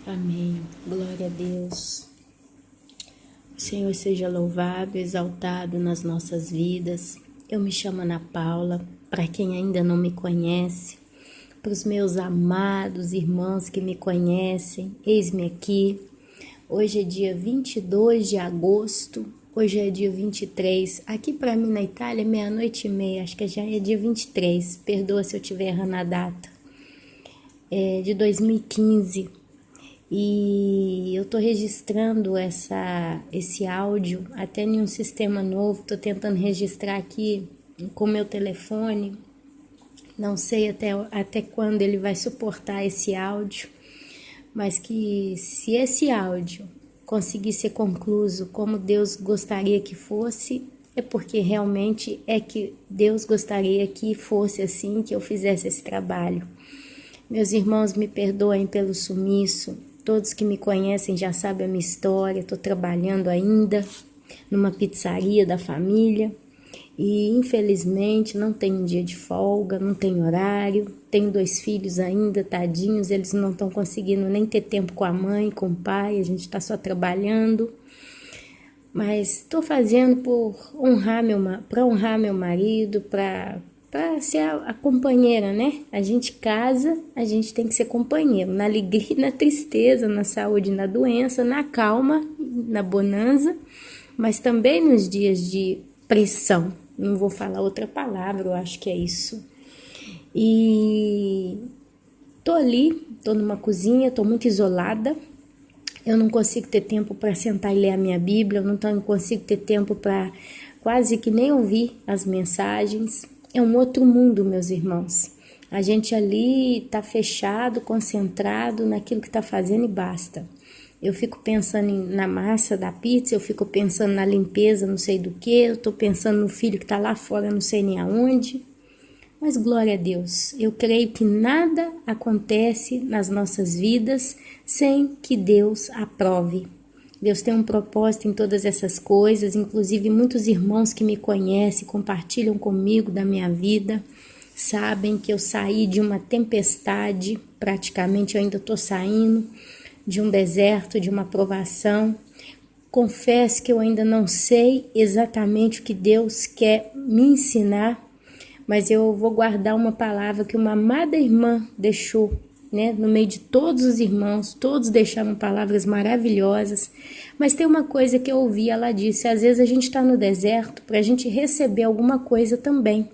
Amém. Glória a Deus. O Senhor seja louvado, exaltado nas nossas vidas. Eu me chamo Ana Paula, para quem ainda não me conhece, para os meus amados irmãos que me conhecem, eis-me aqui. Hoje é dia 22 de agosto, hoje é dia 23. Aqui para mim na Itália é 00:30, acho que já é dia 23. Perdoa se eu estiver errando a data. É de 2015. E eu tô registrando esse áudio até em um sistema novo, tô tentando registrar aqui com meu telefone, não sei até quando ele vai suportar esse áudio, mas que se esse áudio conseguir ser concluído como Deus gostaria que fosse, é porque realmente é que Deus gostaria que fosse assim, que eu fizesse esse trabalho. Meus irmãos, me perdoem pelo sumiço. Todos que me conhecem já sabem a minha história. Estou trabalhando ainda numa pizzaria da família e infelizmente não tenho dia de folga, não tenho horário. Tenho 2 filhos ainda, tadinhos, eles não estão conseguindo nem ter tempo com a mãe, com o pai, a gente está só trabalhando. Mas estou fazendo para honrar meu marido, para ser a companheira, né? A gente casa, a gente tem que ser companheiro, na alegria e na tristeza, na saúde e na doença, na calma, na bonança, mas também nos dias de pressão. Não vou falar outra palavra, eu acho que é isso. E tô numa cozinha, tô muito isolada. Eu não consigo ter tempo para sentar e ler a minha Bíblia, eu não consigo ter tempo para quase que nem ouvir as mensagens. É um outro mundo, meus irmãos. A gente ali está fechado, concentrado naquilo que está fazendo e basta. Eu fico pensando na massa da pizza, eu fico pensando na limpeza, não sei do que, eu estou pensando no filho que está lá fora, não sei nem aonde. Mas glória a Deus, eu creio que nada acontece nas nossas vidas sem que Deus aprove. Deus tem um propósito em todas essas coisas, inclusive muitos irmãos que me conhecem, compartilham comigo da minha vida, sabem que eu saí de uma tempestade, praticamente eu ainda estou saindo, de um deserto, de uma provação. Confesso que eu ainda não sei exatamente o que Deus quer me ensinar, mas eu vou guardar uma palavra que uma amada irmã deixou, né? No meio de todos os irmãos, todos deixaram palavras maravilhosas, mas tem uma coisa que eu ouvi, ela disse, às vezes a gente está no deserto para a gente receber alguma coisa também.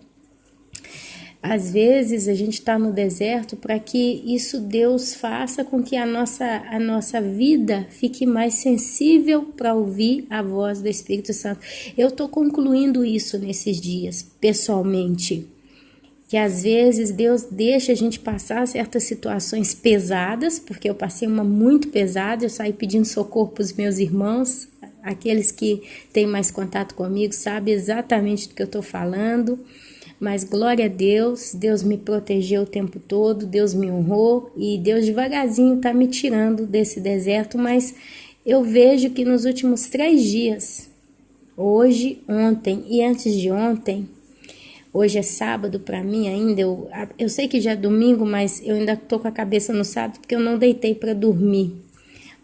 Às vezes a gente está no deserto para que isso Deus faça com que a nossa vida fique mais sensível para ouvir a voz do Espírito Santo. Eu estou concluindo isso nesses dias, pessoalmente, que às vezes Deus deixa a gente passar certas situações pesadas, porque eu passei uma muito pesada, eu saí pedindo socorro para os meus irmãos, aqueles que têm mais contato comigo sabem exatamente do que eu estou falando. Mas glória a Deus, Deus me protegeu o tempo todo, Deus me honrou e Deus devagarzinho está me tirando desse deserto, mas eu vejo que nos últimos 3 dias, hoje, ontem e antes de ontem, hoje é sábado para mim ainda, eu sei que já é domingo, mas eu ainda estou com a cabeça no sábado porque eu não deitei para dormir.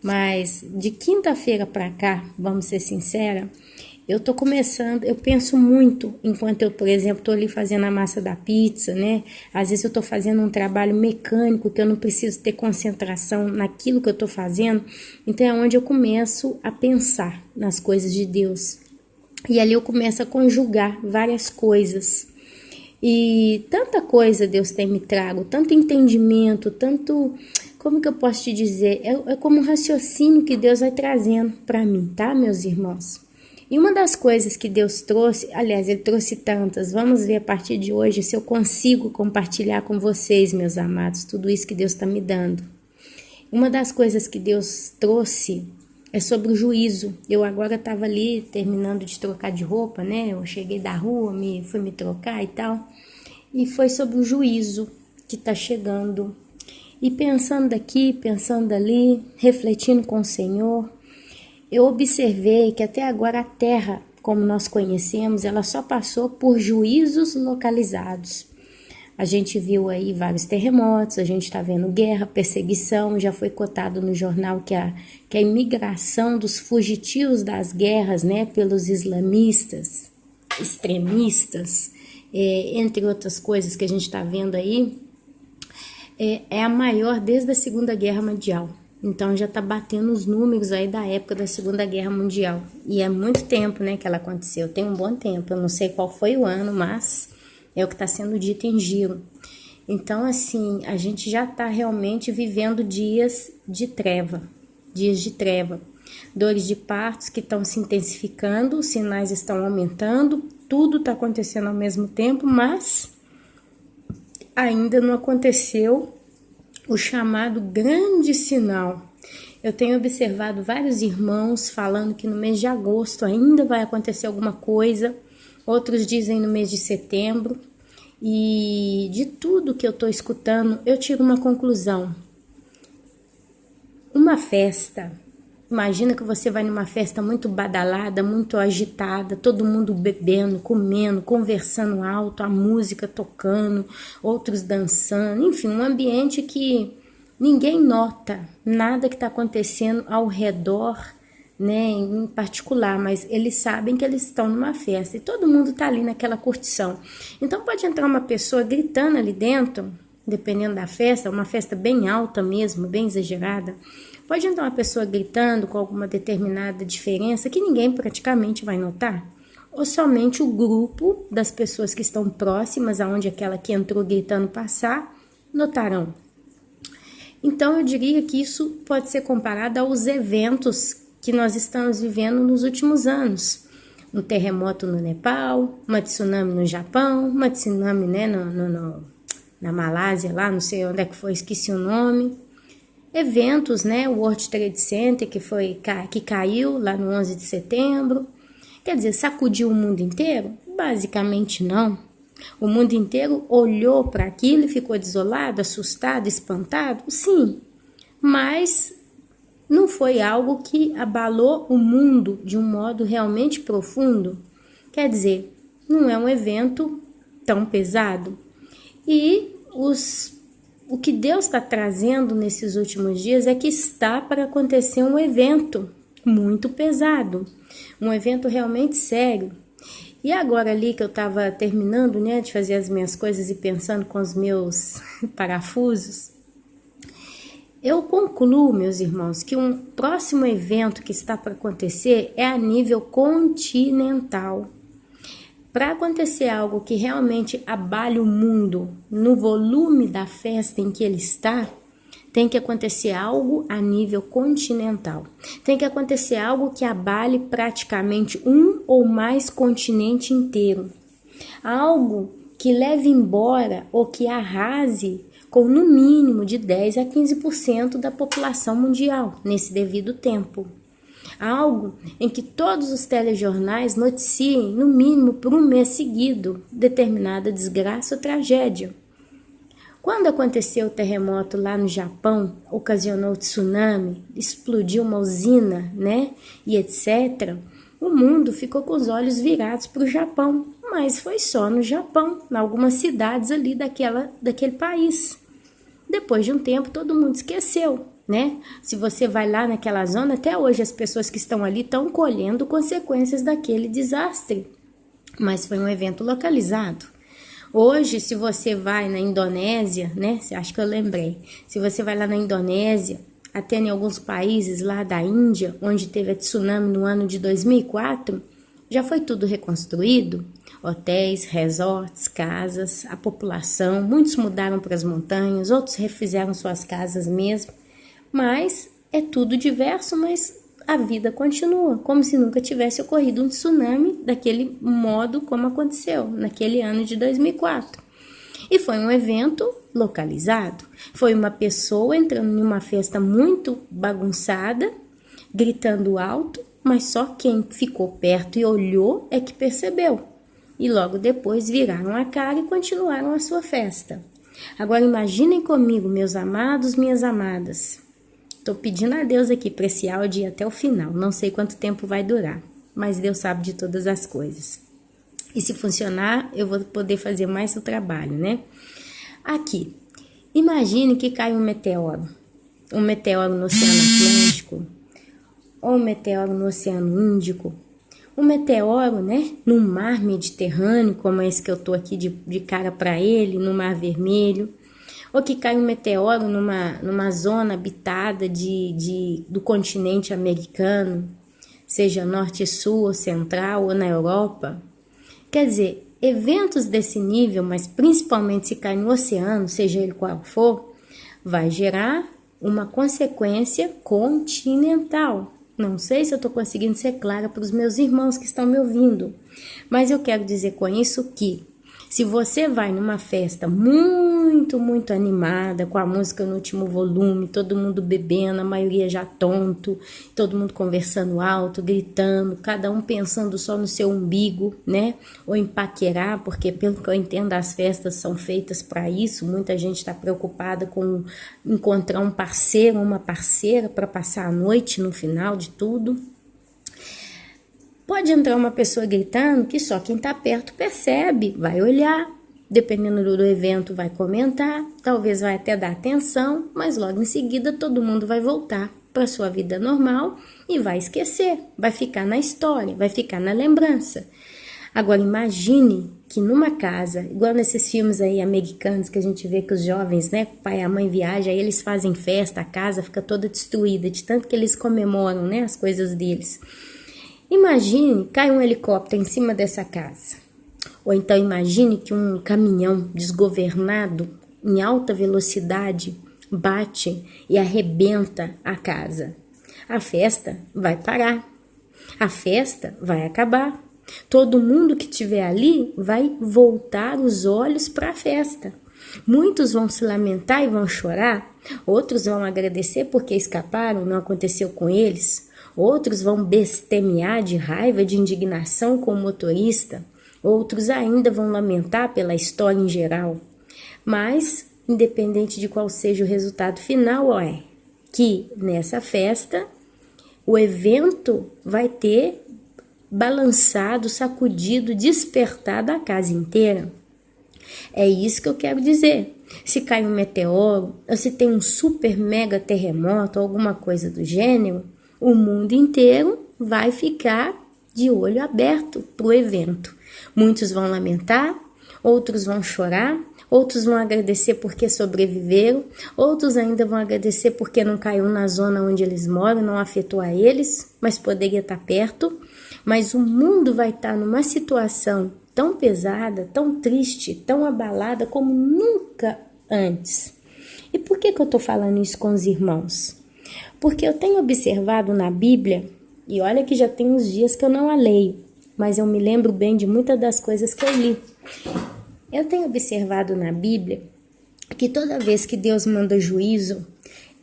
Mas de quinta-feira para cá, vamos ser sinceros, eu tô começando, eu penso muito enquanto eu, por exemplo, tô ali fazendo a massa da pizza, né? Às vezes eu tô fazendo um trabalho mecânico que eu não preciso ter concentração naquilo que eu tô fazendo. Então é onde eu começo a pensar nas coisas de Deus. E ali eu começo a conjugar várias coisas. E tanta coisa Deus tem me trago, tanto entendimento, tanto, como que eu posso te dizer? É como um raciocínio que Deus vai trazendo para mim, tá, meus irmãos? E uma das coisas que Deus trouxe, aliás, Ele trouxe tantas, vamos ver a partir de hoje se eu consigo compartilhar com vocês, meus amados, tudo isso que Deus está me dando. Uma das coisas que Deus trouxe é sobre o juízo. Eu agora estava ali terminando de trocar de roupa, né? Eu cheguei da rua, fui me trocar e tal. E foi sobre o juízo que está chegando. E pensando aqui, pensando ali, refletindo com o Senhor, eu observei que até agora a terra, como nós conhecemos, ela só passou por juízos localizados. A gente viu aí vários terremotos, a gente está vendo guerra, perseguição, já foi cotado no jornal que a imigração dos fugitivos das guerras, né, pelos islamistas, extremistas, entre outras coisas que a gente está vendo aí, é a maior desde a Segunda Guerra Mundial. Então já está batendo os números aí da época da Segunda Guerra Mundial. E é muito tempo, né, que ela aconteceu, tem um bom tempo, eu não sei qual foi o ano, mas é o que está sendo dito em giro. Então, assim, a gente já está realmente vivendo dias de treva. Dores de partos que estão se intensificando, os sinais estão aumentando, tudo está acontecendo ao mesmo tempo, mas ainda não aconteceu o chamado grande sinal. Eu tenho observado vários irmãos falando que no mês de agosto ainda vai acontecer alguma coisa, outros dizem no mês de setembro, e de tudo que eu estou escutando, eu tiro uma conclusão. Uma festa, imagina que você vai numa festa muito badalada, muito agitada, todo mundo bebendo, comendo, conversando alto, a música tocando, outros dançando, enfim, um ambiente que ninguém nota nada que está acontecendo ao redor, né, em particular, mas eles sabem que eles estão numa festa e todo mundo está ali naquela curtição. Então pode entrar uma pessoa gritando ali dentro, dependendo da festa, uma festa bem alta mesmo, bem exagerada, pode entrar uma pessoa gritando com alguma determinada diferença que ninguém praticamente vai notar, ou somente o grupo das pessoas que estão próximas aonde aquela que entrou gritando passar, notarão. Então eu diria que isso pode ser comparado aos eventos que nós estamos vivendo nos últimos anos. Um terremoto no Nepal, uma tsunami no Japão, uma tsunami, né, na Malásia, lá, não sei onde é que foi, esqueci o nome. Eventos, né, o World Trade Center, que caiu lá no 11 de setembro. Quer dizer, sacudiu o mundo inteiro? Basicamente não. O mundo inteiro olhou para aquilo e ficou desolado, assustado, espantado? Sim, mas não foi algo que abalou o mundo de um modo realmente profundo. Quer dizer, não é um evento tão pesado. E o que Deus está trazendo nesses últimos dias é que está para acontecer um evento muito pesado, um evento realmente sério. E agora ali que eu estava terminando, né, de fazer as minhas coisas e pensando com os meus parafusos, eu concluo, meus irmãos, que um próximo evento que está para acontecer é a nível continental. Para acontecer algo que realmente abale o mundo no volume da festa em que ele está, tem que acontecer algo a nível continental. Tem que acontecer algo que abale praticamente um ou mais continente inteiro. Algo que leve embora ou que arrase com no mínimo de 10 a 15% da população mundial nesse devido tempo. Algo em que todos os telejornais noticiem, no mínimo por um mês seguido, determinada desgraça ou tragédia. Quando aconteceu o terremoto lá no Japão, ocasionou o tsunami, explodiu uma usina, né, e etc., o mundo ficou com os olhos virados para o Japão, mas foi só no Japão, em algumas cidades ali daquele país. Depois de um tempo, todo mundo esqueceu, né? Se você vai lá naquela zona, até hoje as pessoas que estão ali estão colhendo consequências daquele desastre. Mas foi um evento localizado. Hoje, se você vai na Indonésia, né? Acho que eu lembrei. Se você vai lá na Indonésia, até em alguns países lá da Índia, onde teve a tsunami no ano de 2004, já foi tudo reconstruído. Hotéis, resorts, casas, a população, muitos mudaram para as montanhas, outros refizeram suas casas mesmo, mas é tudo diverso, mas a vida continua, como se nunca tivesse ocorrido um tsunami daquele modo como aconteceu naquele ano de 2004. E foi um evento localizado, foi uma pessoa entrando em uma festa muito bagunçada, gritando alto, mas só quem ficou perto e olhou é que percebeu. E logo depois viraram a cara e continuaram a sua festa. Agora imaginem comigo, meus amados, minhas amadas. Estou pedindo a Deus aqui para esse áudio ir até o final. Não sei quanto tempo vai durar, mas Deus sabe de todas as coisas. E se funcionar, eu vou poder fazer mais o trabalho, né? Aqui, imagine que cai um meteoro no Oceano Atlântico, ou um meteoro no Oceano Índico, um meteoro, né, no mar Mediterrâneo, como esse que eu tô aqui de cara para ele, no Mar Vermelho, ou que cai um meteoro numa zona habitada do continente americano, seja norte, sul ou central, ou na Europa. Quer dizer, eventos desse nível, mas principalmente se cai no oceano, seja ele qual for, vai gerar uma consequência continental. Não sei se eu estou conseguindo ser clara para os meus irmãos que estão me ouvindo, mas eu quero dizer com isso que se você vai numa festa muito, muito animada, com a música no último volume, todo mundo bebendo, a maioria já tonto, todo mundo conversando alto, gritando, cada um pensando só no seu umbigo, né? Ou em paquerar, porque pelo que eu entendo as festas são feitas para isso, muita gente está preocupada com encontrar um parceiro, uma parceira para passar a noite no final de tudo. Pode entrar uma pessoa gritando que só quem está perto percebe, vai olhar, dependendo do evento vai comentar, talvez vai até dar atenção, mas logo em seguida todo mundo vai voltar para sua vida normal e vai esquecer, vai ficar na história, vai ficar na lembrança. Agora imagine que numa casa, igual nesses filmes aí americanos que a gente vê que os jovens, né, o pai e a mãe viajam, aí eles fazem festa, a casa fica toda destruída, de tanto que eles comemoram, né, as coisas deles. Imagine cai um helicóptero em cima dessa casa. Ou então imagine que um caminhão desgovernado em alta velocidade bate e arrebenta a casa. A festa vai parar. A festa vai acabar. Todo mundo que estiver ali vai voltar os olhos para a festa. Muitos vão se lamentar e vão chorar. Outros vão agradecer porque escaparam, não aconteceu com eles. Outros vão bestemear de raiva, de indignação com o motorista. Outros ainda vão lamentar pela história em geral. Mas, independente de qual seja o resultado final, é que nessa festa o evento vai ter balançado, sacudido, despertado a casa inteira. É isso que eu quero dizer. Se cai um meteoro, ou se tem um super mega terremoto, alguma coisa do gênero, o mundo inteiro vai ficar de olho aberto para o evento. Muitos vão lamentar, outros vão chorar, outros vão agradecer porque sobreviveram, outros ainda vão agradecer porque não caiu na zona onde eles moram, não afetou a eles, mas poderia estar perto. Mas o mundo vai estar numa situação tão pesada, tão triste, tão abalada como nunca antes. E por que eu estou falando isso com os irmãos? Porque eu tenho observado na Bíblia, e olha que já tem uns dias que eu não a leio, mas eu me lembro bem de muitas das coisas que eu li. Eu tenho observado na Bíblia que toda vez que Deus manda juízo,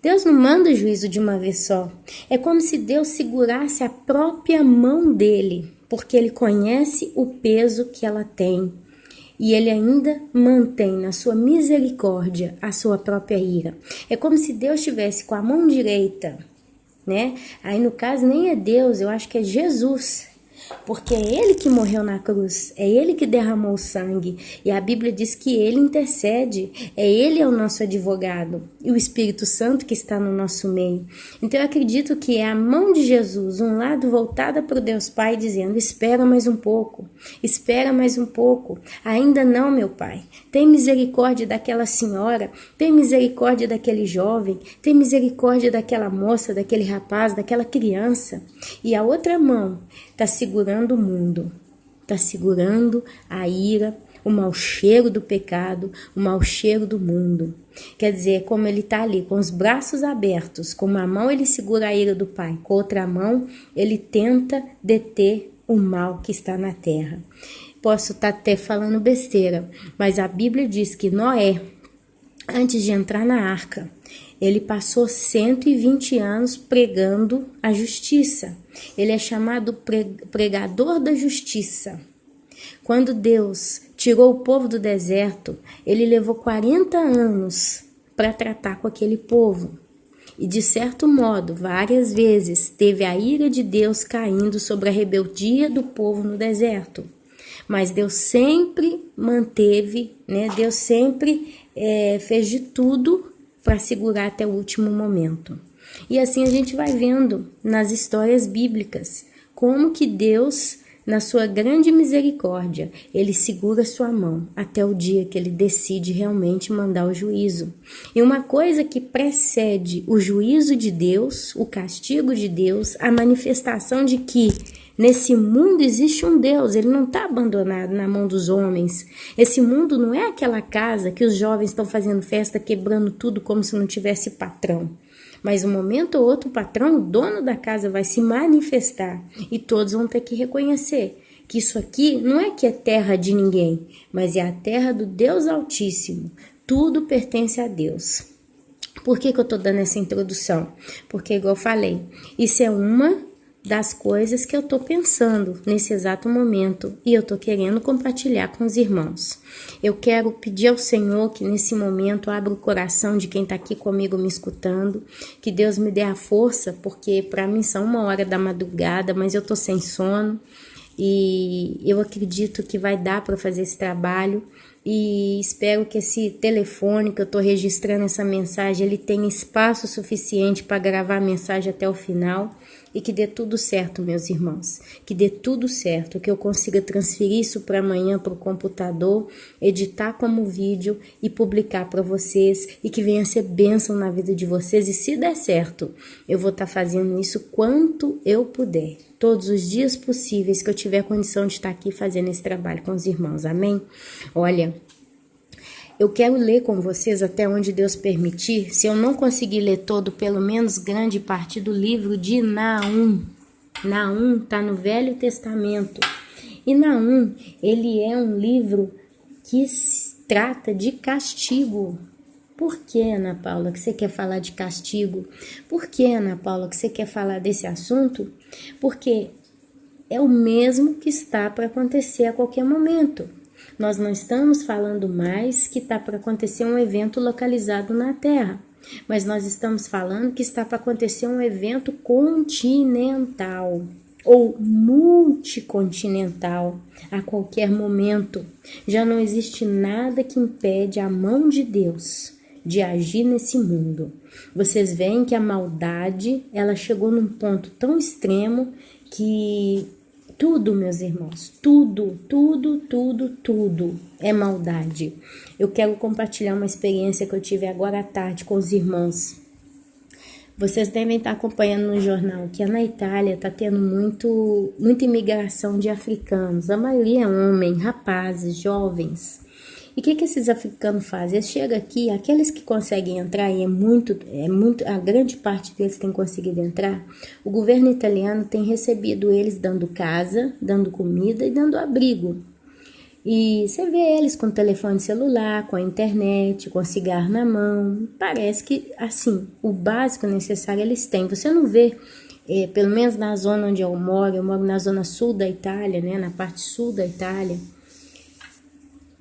Deus não manda juízo de uma vez só. É como se Deus segurasse a própria mão dele, porque ele conhece o peso que ela tem. E ele ainda mantém na sua misericórdia a sua própria ira. É como se Deus estivesse com a mão direita, né? Aí no caso nem é Deus, eu acho que é Jesus. Porque é ele que morreu na cruz, é ele que derramou sangue, e a Bíblia diz que ele intercede, ele é o nosso advogado, e o Espírito Santo que está no nosso meio. Então eu acredito que é a mão de Jesus, um lado voltada para o Deus Pai, dizendo, espera mais um pouco, ainda não, meu Pai, tem misericórdia daquela senhora, tem misericórdia daquele jovem, tem misericórdia daquela moça, daquele rapaz, daquela criança, e a outra mão está segurando o mundo, está segurando a ira, o mau cheiro do pecado, o mau cheiro do mundo. Quer dizer, como ele está ali com os braços abertos, com uma mão ele segura a ira do Pai, com outra mão ele tenta deter o mal que está na terra. Posso estar até falando besteira, mas a Bíblia diz que Noé, antes de entrar na arca, ele passou 120 anos pregando a justiça. Ele é chamado pregador da justiça. Quando Deus tirou o povo do deserto, ele levou 40 anos para tratar com aquele povo. E de certo modo, várias vezes, teve a ira de Deus caindo sobre a rebeldia do povo no deserto. Mas Deus sempre manteve, né? Deus sempre fez de tudo para segurar até o último momento. E assim a gente vai vendo nas histórias bíblicas como que Deus, na sua grande misericórdia, ele segura sua mão até o dia que ele decide realmente mandar o juízo. E uma coisa que precede o juízo de Deus, o castigo de Deus, a manifestação de que nesse mundo existe um Deus, ele não está abandonado na mão dos homens. Esse mundo não é aquela casa que os jovens estão fazendo festa, quebrando tudo como se não tivesse patrão. Mas um momento ou outro o patrão, o dono da casa, vai se manifestar e todos vão ter que reconhecer que isso aqui não é que é terra de ninguém, mas é a terra do Deus Altíssimo. Tudo pertence a Deus. Por que eu estou dando essa introdução? Porque, igual eu falei, isso é uma das coisas que eu estou pensando nesse exato momento e eu estou querendo compartilhar com os irmãos. Eu quero pedir ao Senhor que nesse momento abra o coração de quem está aqui comigo me escutando, que Deus me dê a força, porque para mim são 1h da madrugada, mas eu estou sem sono e eu acredito que vai dar para fazer esse trabalho. E espero que esse telefone que eu estou registrando essa mensagem, ele tenha espaço suficiente para gravar a mensagem até o final e que dê tudo certo, meus irmãos, que dê tudo certo, que eu consiga transferir isso para amanhã para o computador, editar como vídeo e publicar para vocês e que venha ser bênção na vida de vocês. E se der certo, eu vou estar fazendo isso quanto eu puder, todos os dias possíveis que eu tiver condição de estar aqui fazendo esse trabalho com os irmãos, amém? Olha, eu quero ler com vocês até onde Deus permitir. Se eu não conseguir ler todo, pelo menos grande parte do livro de Naum. Naum está no Velho Testamento. E Naum, ele é um livro que trata de castigo. Por que, Ana Paula, que você quer falar de castigo? Por que, Ana Paula, que você quer falar desse assunto? Porque é o mesmo que está para acontecer a qualquer momento. Nós não estamos falando mais que está para acontecer um evento localizado na Terra, mas nós estamos falando que está para acontecer um evento continental ou multicontinental a qualquer momento. Já não existe nada que impede a mão de Deus de agir nesse mundo. Vocês veem que a maldade, ela chegou num ponto tão extremo que tudo, meus irmãos, tudo é maldade. Eu quero compartilhar uma experiência que eu tive agora à tarde com os irmãos. Vocês devem estar acompanhando no jornal que na Itália está tendo muita imigração de africanos. A maioria é homem, rapazes, jovens. E o que esses africanos fazem? Eles chegam aqui, aqueles que conseguem entrar, e a grande parte deles tem conseguido entrar, o governo italiano tem recebido eles dando casa, dando comida e dando abrigo. E você vê eles com telefone celular, com a internet, com cigarro na mão. Parece que, assim, o básico necessário eles têm. Você não vê, pelo menos na zona onde eu moro na zona sul da Itália, né, na parte sul da Itália.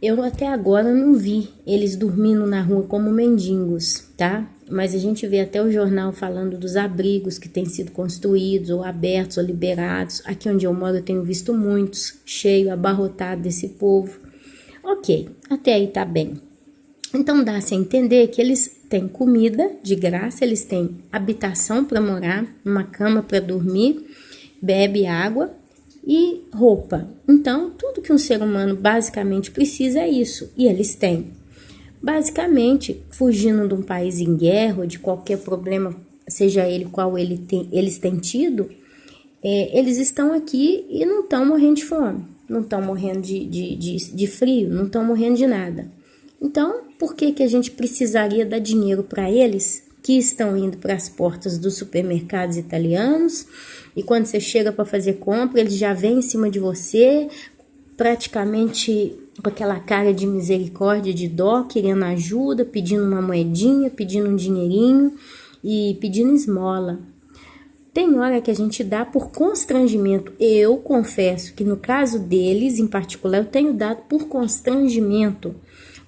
Eu até agora não vi eles dormindo na rua como mendigos, tá? Mas a gente vê até o jornal falando dos abrigos que têm sido construídos ou abertos ou liberados. Aqui onde eu moro eu tenho visto muitos, cheio, abarrotado desse povo. Ok, até aí tá bem. Então dá-se a entender que eles têm comida de graça, eles têm habitação para morar, uma cama para dormir, bebe água e roupa. Então, tudo que um ser humano basicamente precisa é isso, e eles têm. Basicamente, fugindo de um país em guerra ou de qualquer problema, seja ele qual eles têm tido, eles estão aqui e não estão morrendo de fome, não estão morrendo de frio, não estão morrendo de nada. Então, por que a gente precisaria dar dinheiro para eles que estão indo para as portas dos supermercados italianos? E quando você chega para fazer compra, eles já vêm em cima de você, praticamente com aquela cara de misericórdia, de dó, querendo ajuda, pedindo uma moedinha, pedindo um dinheirinho e pedindo esmola. Tem hora que a gente dá por constrangimento. Eu confesso que no caso deles, em particular, eu tenho dado por constrangimento.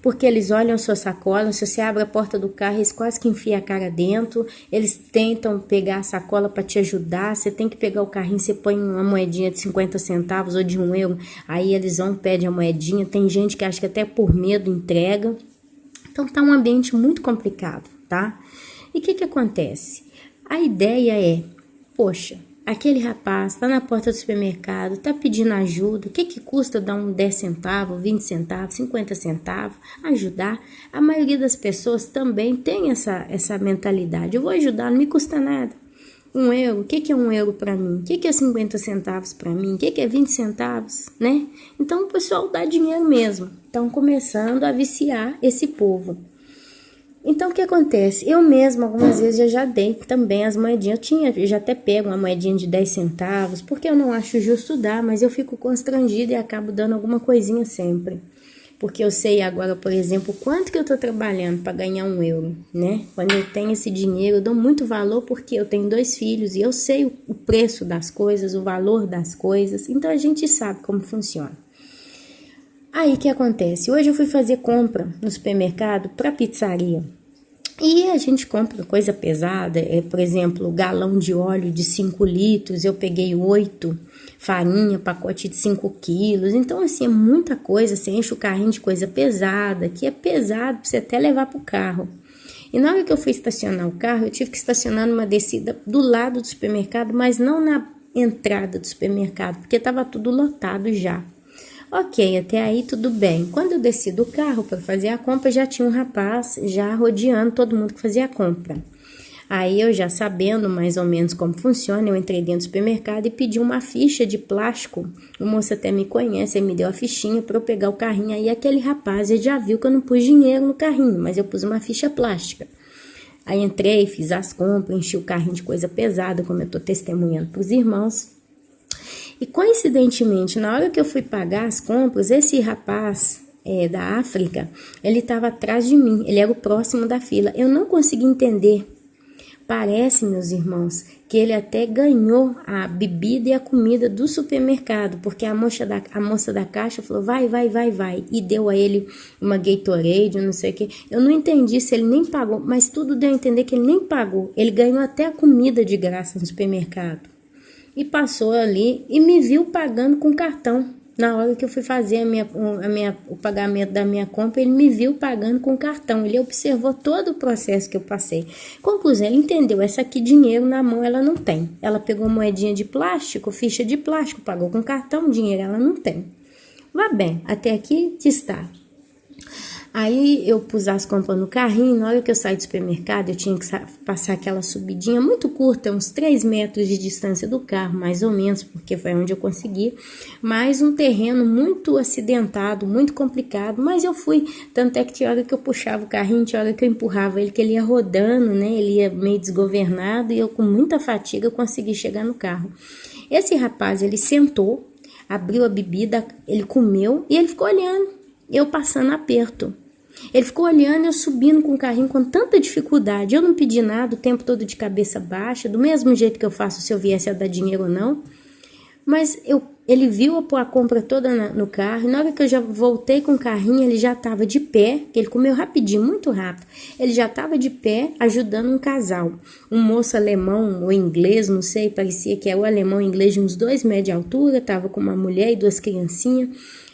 Porque eles olham a sua sacola, se você abre a porta do carro, eles quase que enfiam a cara dentro, eles tentam pegar a sacola para te ajudar, você tem que pegar o carrinho, você põe uma moedinha de 50 centavos ou de €1, aí eles vão, pedem a moedinha, tem gente que acha que até por medo entrega. Então tá um ambiente muito complicado, tá? E o que acontece? A ideia é, poxa, aquele rapaz tá na porta do supermercado, tá pedindo ajuda, o que custa dar um 10 centavos, 20 centavos, 50 centavos, ajudar? A maioria das pessoas também tem essa mentalidade, eu vou ajudar, não me custa nada. 1 euro, o que é 1 euro para mim? O que é 50 centavos para mim? O que é 20 centavos, né? Então o pessoal dá dinheiro mesmo, estão começando a viciar esse povo. Então, o que acontece? Eu mesma, algumas vezes, já dei também as moedinhas. Eu já até pego uma moedinha de 10 centavos, porque eu não acho justo dar, mas eu fico constrangida e acabo dando alguma coisinha sempre. Porque eu sei agora, por exemplo, quanto que eu tô trabalhando para ganhar 1 euro, né? Quando eu tenho esse dinheiro, eu dou muito valor porque eu tenho 2 filhos e eu sei o preço das coisas, o valor das coisas. Então, a gente sabe como funciona. Aí, o que acontece? Hoje eu fui fazer compra no supermercado para pizzaria. E a gente compra coisa pesada, por exemplo, galão de óleo de 5 litros, eu peguei 8, farinha, pacote de 5 quilos. Então, assim, é muita coisa, você enche o carrinho de coisa pesada, que é pesado pra você até levar pro carro. E na hora que eu fui estacionar o carro, eu tive que estacionar numa descida do lado do supermercado, mas não na entrada do supermercado, porque estava tudo lotado já. Ok, até aí tudo bem. Quando eu desci do carro para fazer a compra, já tinha um rapaz já rodeando todo mundo que fazia a compra. Aí eu já sabendo mais ou menos como funciona, eu entrei dentro do supermercado e pedi uma ficha de plástico. O moço até me conhece, ele me deu a fichinha para eu pegar o carrinho. Aí aquele rapaz, ele já viu que eu não pus dinheiro no carrinho, mas eu pus uma ficha plástica. Aí entrei, fiz as compras, enchi o carrinho de coisa pesada, como eu estou testemunhando para os irmãos. E coincidentemente, na hora que eu fui pagar as compras, esse rapaz da África, ele estava atrás de mim, ele era o próximo da fila. Eu não consegui entender. Parece, meus irmãos, que ele até ganhou a bebida e a comida do supermercado, porque a moça da caixa falou, vai, e deu a ele uma Gatorade, não sei o que. Eu não entendi se ele nem pagou, mas tudo deu a entender que ele nem pagou. Ele ganhou até a comida de graça no supermercado. E passou ali e me viu pagando com cartão. Na hora que eu fui fazer o pagamento da minha compra, ele me viu pagando com cartão. Ele observou todo o processo que eu passei. Conclusão, ele entendeu, essa aqui dinheiro na mão ela não tem. Ela pegou moedinha de plástico, ficha de plástico, pagou com cartão, dinheiro ela não tem. Vá bem, até aqui está. Aí eu pus as compras no carrinho, na hora que eu saí do supermercado, eu tinha que passar aquela subidinha muito curta, uns 3 metros de distância do carro, mais ou menos, porque foi onde eu consegui, mas um terreno muito acidentado, muito complicado, mas eu fui, tanto é que tinha hora que eu puxava o carrinho, tinha hora que eu empurrava ele, que ele ia rodando, né, ele ia meio desgovernado, e eu com muita fatiga consegui chegar no carro. Esse rapaz, ele sentou, abriu a bebida, ele comeu, e ele ficou olhando, eu passando aperto. Ele ficou olhando, eu subindo com o carrinho com tanta dificuldade. Eu não pedi nada, o tempo todo de cabeça baixa, do mesmo jeito que eu faço se eu viesse a dar dinheiro ou não. Mas ele viu a compra toda no carro, e na hora que eu já voltei com o carrinho, ele já estava de pé, ele comeu rapidinho, muito rápido. Ele já estava de pé ajudando um casal. Um moço alemão ou inglês, não sei, parecia que é o alemão e inglês de uns 2 metros de altura, estava com uma mulher e 2 criancinhas.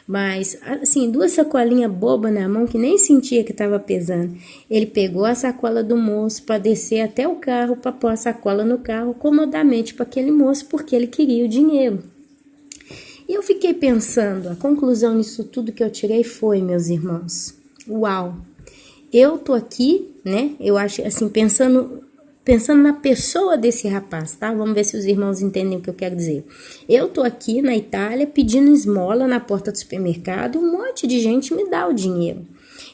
Mas, assim, 2 sacolinhas bobas na mão que nem sentia que estava pesando. Ele pegou a sacola do moço para descer até o carro, para pôr a sacola no carro comodamente para aquele moço, porque ele queria o dinheiro. E eu fiquei pensando, a conclusão nisso tudo que eu tirei foi, meus irmãos, uau, eu tô aqui, né, eu acho, assim, pensando na pessoa desse rapaz, tá? Vamos ver se os irmãos entendem o que eu quero dizer. Eu tô aqui na Itália pedindo esmola na porta do supermercado e um monte de gente me dá o dinheiro.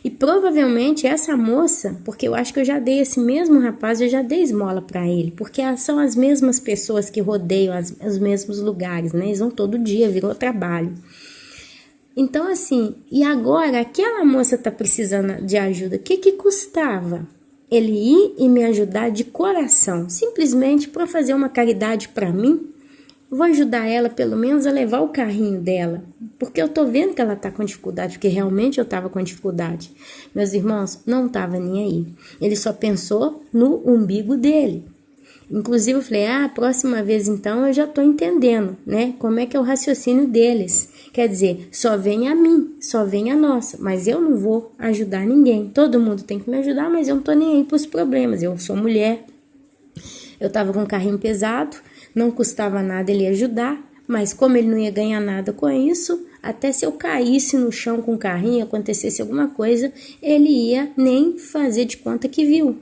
E provavelmente essa moça, porque eu acho que eu já dei esse mesmo rapaz, eu já dei esmola para ele, porque são as mesmas pessoas que rodeiam os mesmos lugares, né? Eles vão todo dia, virou trabalho. Então, assim, e agora aquela moça tá precisando de ajuda, o que custava? Ele ir e me ajudar de coração, simplesmente para fazer uma caridade para mim. Vou ajudar ela pelo menos a levar o carrinho dela, porque eu tô vendo que ela tá com dificuldade, porque realmente eu tava com dificuldade. Meus irmãos, não tava nem aí. Ele só pensou no umbigo dele. Inclusive eu falei, a próxima vez então eu já tô entendendo, né? Como é que é o raciocínio deles. Quer dizer, só vem a mim, só vem a nossa, mas eu não vou ajudar ninguém. Todo mundo tem que me ajudar, mas eu não tô nem aí pros problemas. Eu sou mulher, eu tava com um carrinho pesado, não custava nada ele ajudar, mas como ele não ia ganhar nada com isso, até se eu caísse no chão com o carrinho, acontecesse alguma coisa, ele ia nem fazer de conta que viu.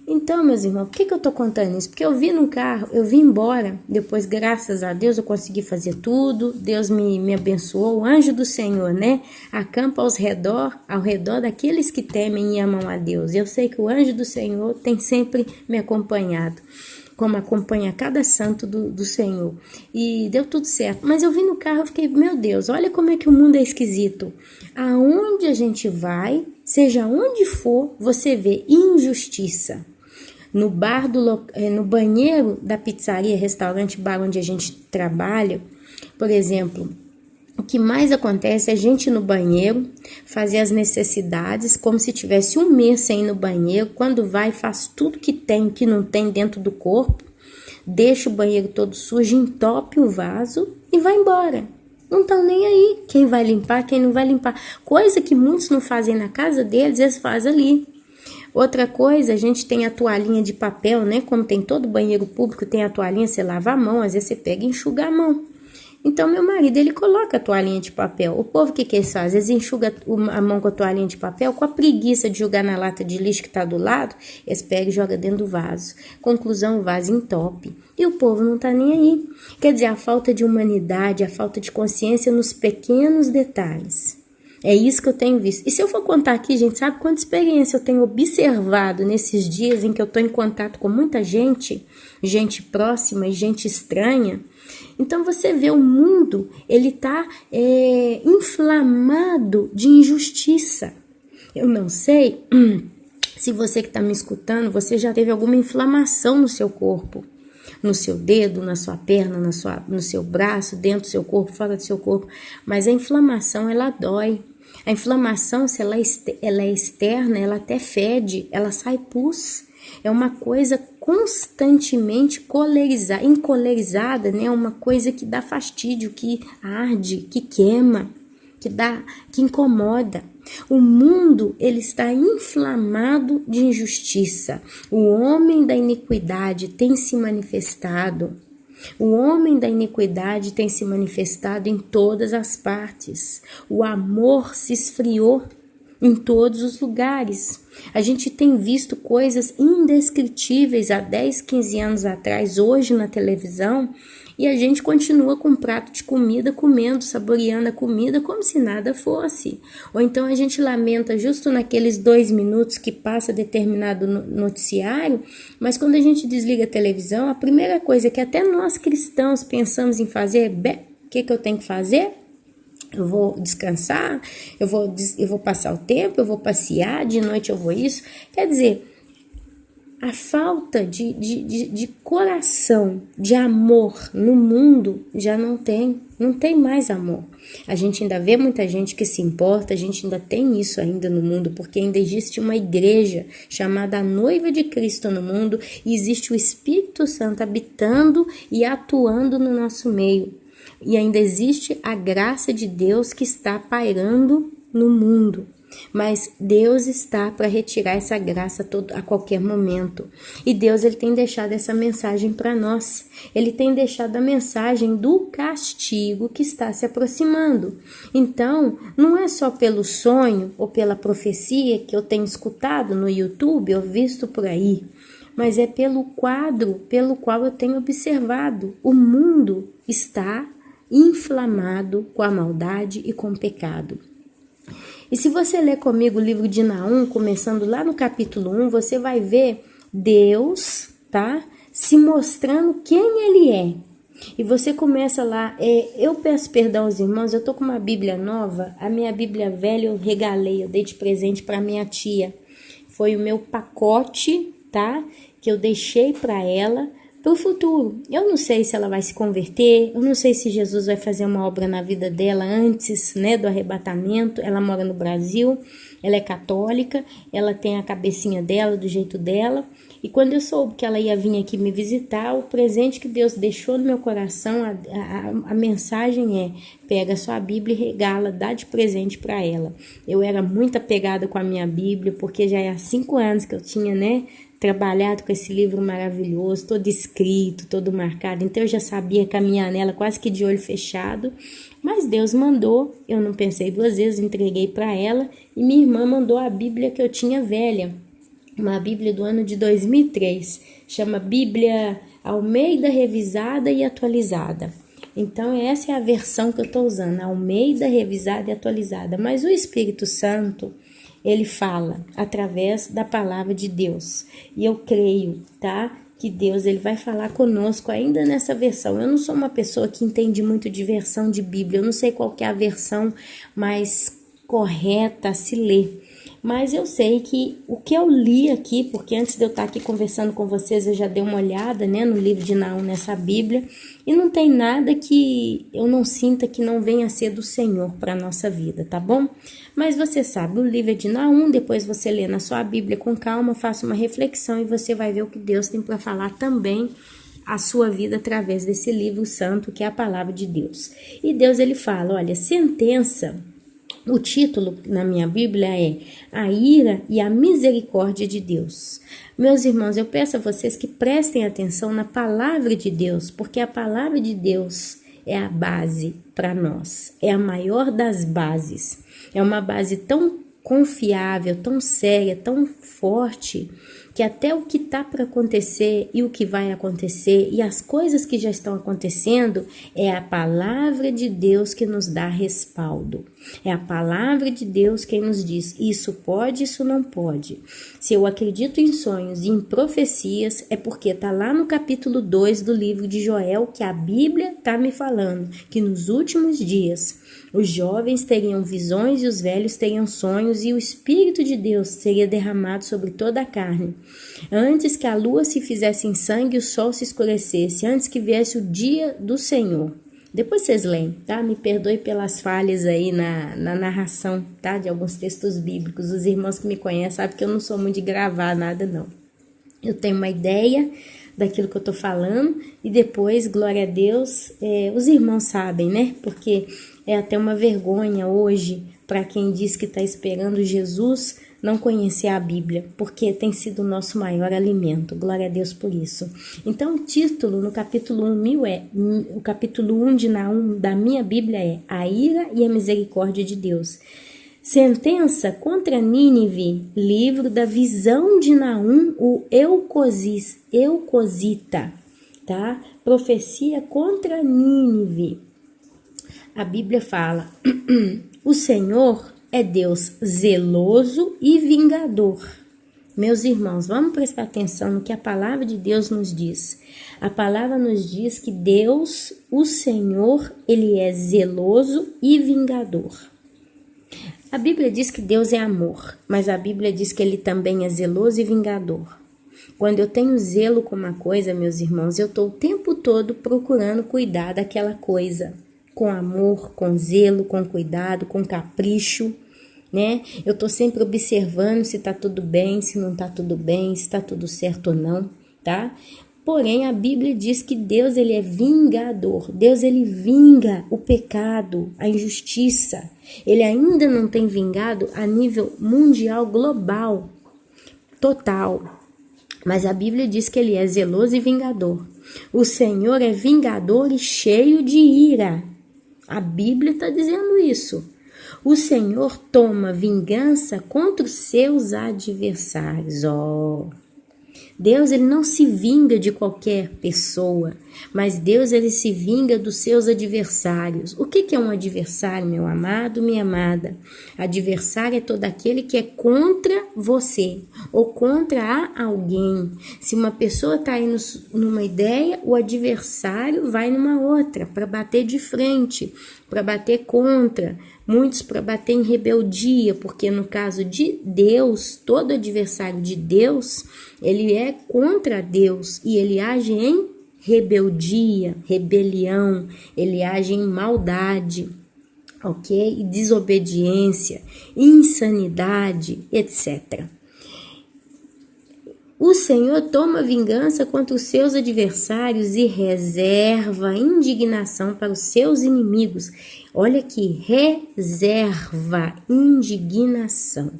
Então, meus irmãos, por que eu tô contando isso? Porque eu vi no carro, eu vim embora, depois, graças a Deus, eu consegui fazer tudo, Deus me abençoou, o anjo do Senhor, né? Acampa ao redor daqueles que temem e amam a Deus. Eu sei que o anjo do Senhor tem sempre me acompanhado, como acompanha cada santo do Senhor. E deu tudo certo. Mas eu vim no carro e fiquei, meu Deus, olha como é que o mundo é esquisito. Aonde a gente vai, seja onde for, você vê injustiça. No no banheiro da pizzaria, restaurante, bar onde a gente trabalha, por exemplo, o que mais acontece é a gente ir no banheiro, fazer as necessidades, como se tivesse um mês sem ir no banheiro, quando vai faz tudo que tem, que não tem dentro do corpo, deixa o banheiro todo sujo, entope o vaso e vai embora. Não estão nem aí, quem vai limpar, quem não vai limpar. Coisa que muitos não fazem na casa deles, eles fazem ali. Outra coisa, a gente tem a toalhinha de papel, né? Como tem todo banheiro público, tem a toalhinha, você lava a mão, às vezes você pega e enxuga a mão. Então, meu marido, ele coloca a toalhinha de papel. O povo, o que eles fazem? Eles enxugam a mão com a toalhinha de papel, com a preguiça de jogar na lata de lixo que tá do lado, eles pegam e jogam dentro do vaso. Conclusão, o vaso entope. E o povo não tá nem aí. Quer dizer, a falta de humanidade, a falta de consciência nos pequenos detalhes. É isso que eu tenho visto. E se eu for contar aqui, gente, sabe quanta experiência eu tenho observado nesses dias em que eu tô em contato com muita gente, gente próxima e gente estranha? Então você vê o mundo, ele tá inflamado de injustiça. Eu não sei se você que está me escutando, você já teve alguma inflamação no seu corpo, no seu dedo, na sua perna, no seu braço, dentro do seu corpo, fora do seu corpo. Mas a inflamação, ela dói. A inflamação, se ela é externa, ela até fede, ela sai pus. É uma coisa constantemente encolerizada, né? Uma coisa que dá fastídio, que arde, que queima, que incomoda. O mundo, ele está inflamado de injustiça. O homem da iniquidade tem se manifestado. O homem da iniquidade tem se manifestado em todas as partes. O amor se esfriou em todos os lugares. A gente tem visto coisas indescritíveis há 10, 15 anos atrás, hoje na televisão, e a gente continua com um prato de comida, comendo, saboreando a comida como se nada fosse. Ou então a gente lamenta justo naqueles 2 minutos que passa determinado noticiário, mas quando a gente desliga a televisão, a primeira coisa que até nós cristãos pensamos em fazer é: o que eu tenho que fazer? Eu vou descansar, eu vou passar o tempo, eu vou passear, de noite eu vou isso. Quer dizer, a falta de coração, de amor no mundo já não tem mais amor. A gente ainda vê muita gente que se importa, a gente ainda tem isso ainda no mundo, porque ainda existe uma igreja chamada a Noiva de Cristo no mundo, e existe o Espírito Santo habitando e atuando no nosso meio. E ainda existe a graça de Deus que está pairando no mundo. Mas Deus está para retirar essa graça a qualquer momento. E Deus, ele tem deixado essa mensagem para nós. Ele tem deixado a mensagem do castigo que está se aproximando. Então, não é só pelo sonho ou pela profecia que eu tenho escutado no YouTube ou visto por aí, mas é pelo quadro pelo qual eu tenho observado. O mundo está inflamado com a maldade e com o pecado. E se você ler comigo o livro de Naum, começando lá no capítulo 1, você vai ver Deus, tá? Se mostrando quem ele é. E você começa lá, eu peço perdão aos irmãos, eu tô com uma Bíblia nova, a minha Bíblia velha eu regalei, eu dei de presente para minha tia. Foi o meu pacote, tá? Que eu deixei para ela para o futuro. Eu não sei se ela vai se converter, eu não sei se Jesus vai fazer uma obra na vida dela antes, né, do arrebatamento. Ela mora no Brasil, ela é católica, ela tem a cabecinha dela, do jeito dela. E quando eu soube que ela ia vir aqui me visitar, o presente que Deus deixou no meu coração, a mensagem é: pega a sua Bíblia e regala, dá de presente para ela. Eu era muito apegada com a minha Bíblia, porque já há 5 anos que eu tinha, né, trabalhado com esse livro maravilhoso, todo escrito, todo marcado. Então eu já sabia caminhar nela quase que de olho fechado. Mas Deus mandou, eu não pensei 2 vezes, entreguei para ela. E minha irmã mandou a Bíblia que eu tinha velha, uma Bíblia do ano de 2003, chama Bíblia Almeida Revisada e Atualizada. Então essa é a versão que eu estou usando, Almeida Revisada e Atualizada. Mas o Espírito Santo, ele fala através da palavra de Deus. E eu creio, tá? Que Deus, ele vai falar conosco ainda nessa versão. Eu não sou uma pessoa que entende muito de versão de Bíblia. Eu não sei qual que é a versão mais correta a se ler. Mas eu sei que o que eu li aqui, porque antes de eu estar aqui conversando com vocês, eu já dei uma olhada, né, no livro de Naum, nessa Bíblia, e não tem nada que eu não sinta que não venha a ser do Senhor para a nossa vida, tá bom? Mas você sabe, o livro é de Naum, depois você lê na sua Bíblia com calma, faça uma reflexão e você vai ver o que Deus tem para falar também a sua vida através desse livro santo que é a palavra de Deus. E Deus, ele fala, olha, sentença. O título na minha Bíblia é A Ira e a Misericórdia de Deus. Meus irmãos, eu peço a vocês que prestem atenção na palavra de Deus, porque a palavra de Deus é a base para nós, é a maior das bases. É uma base tão confiável, tão séria, tão forte, que até o que está para acontecer e o que vai acontecer e as coisas que já estão acontecendo é a palavra de Deus que nos dá respaldo. É a palavra de Deus quem nos diz isso pode, isso não pode. Se eu acredito em sonhos e em profecias é porque está lá no capítulo 2 do livro de Joel que a Bíblia está me falando que nos últimos dias os jovens teriam visões e os velhos teriam sonhos e o Espírito de Deus seria derramado sobre toda a carne. Antes que a lua se fizesse em sangue e o sol se escurecesse, antes que viesse o dia do Senhor. Depois vocês leem, tá? Me perdoe pelas falhas aí na narração, tá? De alguns textos bíblicos. Os irmãos que me conhecem sabem que eu não sou muito de gravar nada, não. Eu tenho uma ideia daquilo que eu tô falando e depois, glória a Deus, os irmãos sabem, né? Porque é até uma vergonha hoje para quem diz que está esperando Jesus não conhecer a Bíblia, porque tem sido o nosso maior alimento. Glória a Deus por isso. Então, o título no capítulo 1 o capítulo 1 de Naum da minha Bíblia é A Ira e a Misericórdia de Deus. Sentença contra Nínive, livro da visão de Naum, o Eucosita, tá? Profecia contra Nínive. A Bíblia fala, o Senhor é Deus zeloso e vingador. Meus irmãos, vamos prestar atenção no que a palavra de Deus nos diz. A palavra nos diz que Deus, o Senhor, ele é zeloso e vingador. A Bíblia diz que Deus é amor, mas a Bíblia diz que ele também é zeloso e vingador. Quando eu tenho zelo com uma coisa, meus irmãos, eu estou o tempo todo procurando cuidar daquela coisa. Com amor, com zelo, com cuidado, com capricho, né? Eu tô sempre observando se tá tudo bem, se não tá tudo bem, se tá tudo certo ou não, tá? Porém, a Bíblia diz que Deus, ele é vingador. Deus, ele vinga o pecado, a injustiça. Ele ainda não tem vingado a nível mundial, global, total. Mas a Bíblia diz que ele é zeloso e vingador. O Senhor é vingador e cheio de ira. A Bíblia está dizendo isso. O Senhor toma vingança contra os seus adversários. Deus, ele não se vinga de qualquer pessoa, mas Deus, ele se vinga dos seus adversários. O que é um adversário, meu amado, minha amada? Adversário é todo aquele que é contra você ou contra alguém. Se uma pessoa está aí numa ideia, o adversário vai numa outra para bater de frente, para bater contra. Muitos para bater em rebeldia, porque no caso de Deus, todo adversário de Deus, ele é contra Deus e ele age em rebeldia, rebelião, ele age em maldade, ok? E desobediência, insanidade, etc. O Senhor toma vingança contra os seus adversários e reserva indignação para os seus inimigos. Olha aqui, reserva indignação.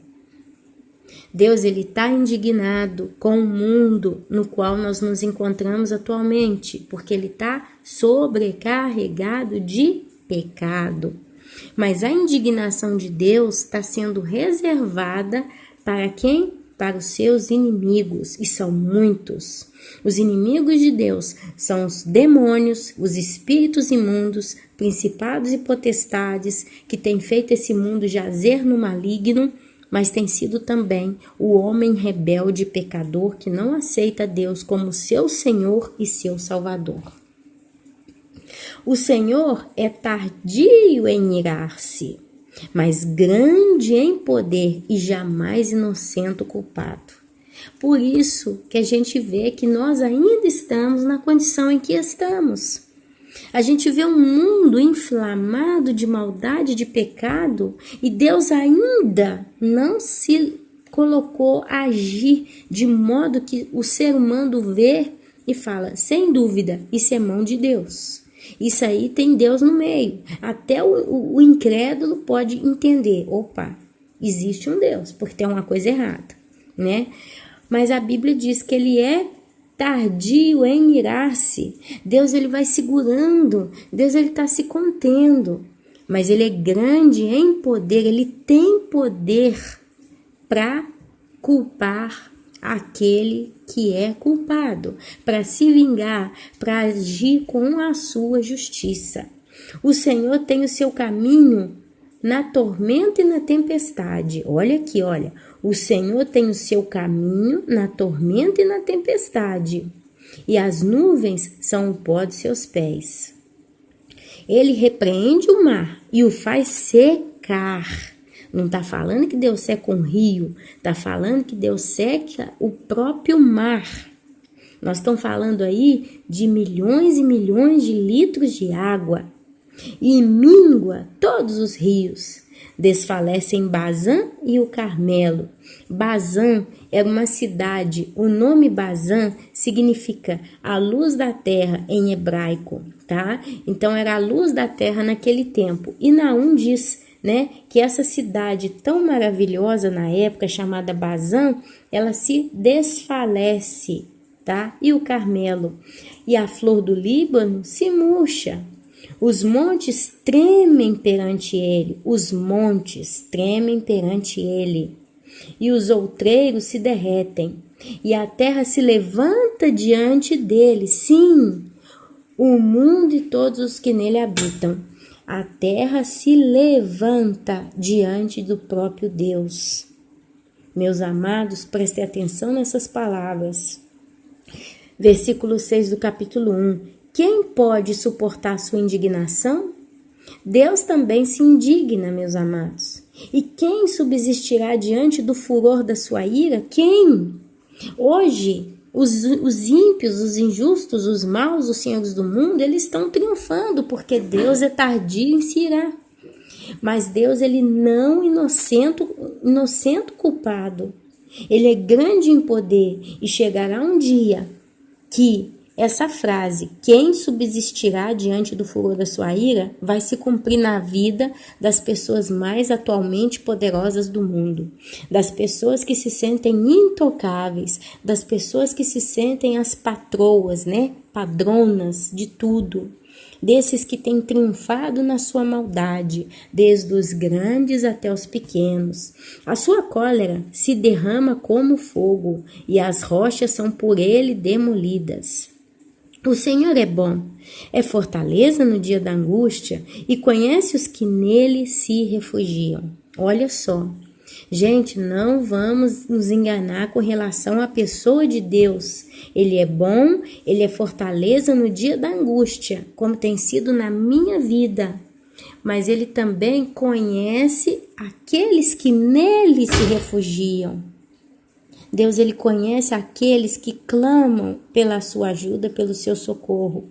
Deus, ele está indignado com o mundo no qual nós nos encontramos atualmente, porque ele está sobrecarregado de pecado. Mas a indignação de Deus está sendo reservada para quem? Para os seus inimigos, e são muitos. Os inimigos de Deus são os demônios, os espíritos imundos, principados e potestades, que têm feito esse mundo jazer no maligno, mas tem sido também o homem rebelde e pecador que não aceita Deus como seu Senhor e seu Salvador. O Senhor é tardio em irar-se, mas grande em poder e jamais inocente o culpado. Por isso que a gente vê que nós ainda estamos na condição em que estamos. A gente vê um mundo inflamado de maldade, de pecado, e Deus ainda não se colocou a agir de modo que o ser humano vê e fala, sem dúvida, isso é mão de Deus. Isso aí tem Deus no meio. Até o incrédulo pode entender, opa, existe um Deus, porque tem uma coisa errada, né? Mas a Bíblia diz que ele é tardio em irar-se. Deus, ele vai segurando, Deus, ele está se contendo, mas ele é grande em poder, ele tem poder para culpar aquele que é culpado, para se vingar, para agir com a sua justiça. O Senhor tem o seu caminho na tormenta e na tempestade. Olha aqui, olha. O Senhor tem o seu caminho na tormenta e na tempestade, e as nuvens são o pó de seus pés. Ele repreende o mar e o faz secar. Não está falando que Deus seca um rio, está falando que Deus seca o próprio mar. Nós estamos falando aí de milhões e milhões de litros de água, e mingua todos os rios. Desfalecem Bazã e o Carmelo. Bazã era uma cidade. O nome Bazã significa a luz da terra em hebraico, tá? Então era a luz da terra naquele tempo. E Naum diz, né, que essa cidade tão maravilhosa na época, chamada Bazã, ela se desfalece, tá? E o Carmelo e a flor do Líbano se murcha. Os montes tremem perante ele, os montes tremem perante ele, e os outreiros se derretem, e a terra se levanta diante dele, sim, o mundo e todos os que nele habitam. A terra se levanta diante do próprio Deus. Meus amados, prestem atenção nessas palavras. Versículo 6 do capítulo 1. Quem pode suportar sua indignação? Deus também se indigna, meus amados. E quem subsistirá diante do furor da sua ira? Quem? Hoje, os ímpios, os injustos, os maus, os senhores do mundo, eles estão triunfando, porque Deus é tardio em se irar. Mas Deus, ele não inocente o culpado. Ele é grande em poder, e chegará um dia que essa frase, quem subsistirá diante do furor da sua ira, vai se cumprir na vida das pessoas mais atualmente poderosas do mundo, das pessoas que se sentem intocáveis, das pessoas que se sentem as patroas, né? Padronas de tudo, desses que têm triunfado na sua maldade, desde os grandes até os pequenos. A sua cólera se derrama como fogo, e as rochas são por ele demolidas. O Senhor é bom, é fortaleza no dia da angústia e conhece os que nele se refugiam. Olha só, gente, não vamos nos enganar com relação à pessoa de Deus. Ele é bom, ele é fortaleza no dia da angústia, como tem sido na minha vida. Mas ele também conhece aqueles que nele se refugiam. Deus, ele conhece aqueles que clamam pela sua ajuda, pelo seu socorro.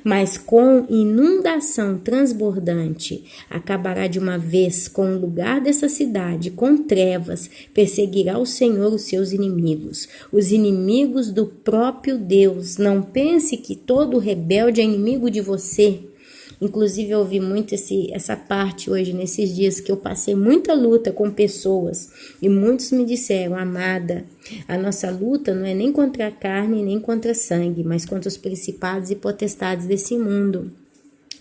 Mas com inundação transbordante, acabará de uma vez com o lugar dessa cidade, com trevas, perseguirá o Senhor os seus inimigos, os inimigos do próprio Deus. Não pense que todo rebelde é inimigo de você. Inclusive, eu ouvi muito essa parte hoje, nesses dias que eu passei muita luta com pessoas e muitos me disseram: amada, a nossa luta não é nem contra a carne nem contra a sangue, mas contra os principados e potestades desse mundo.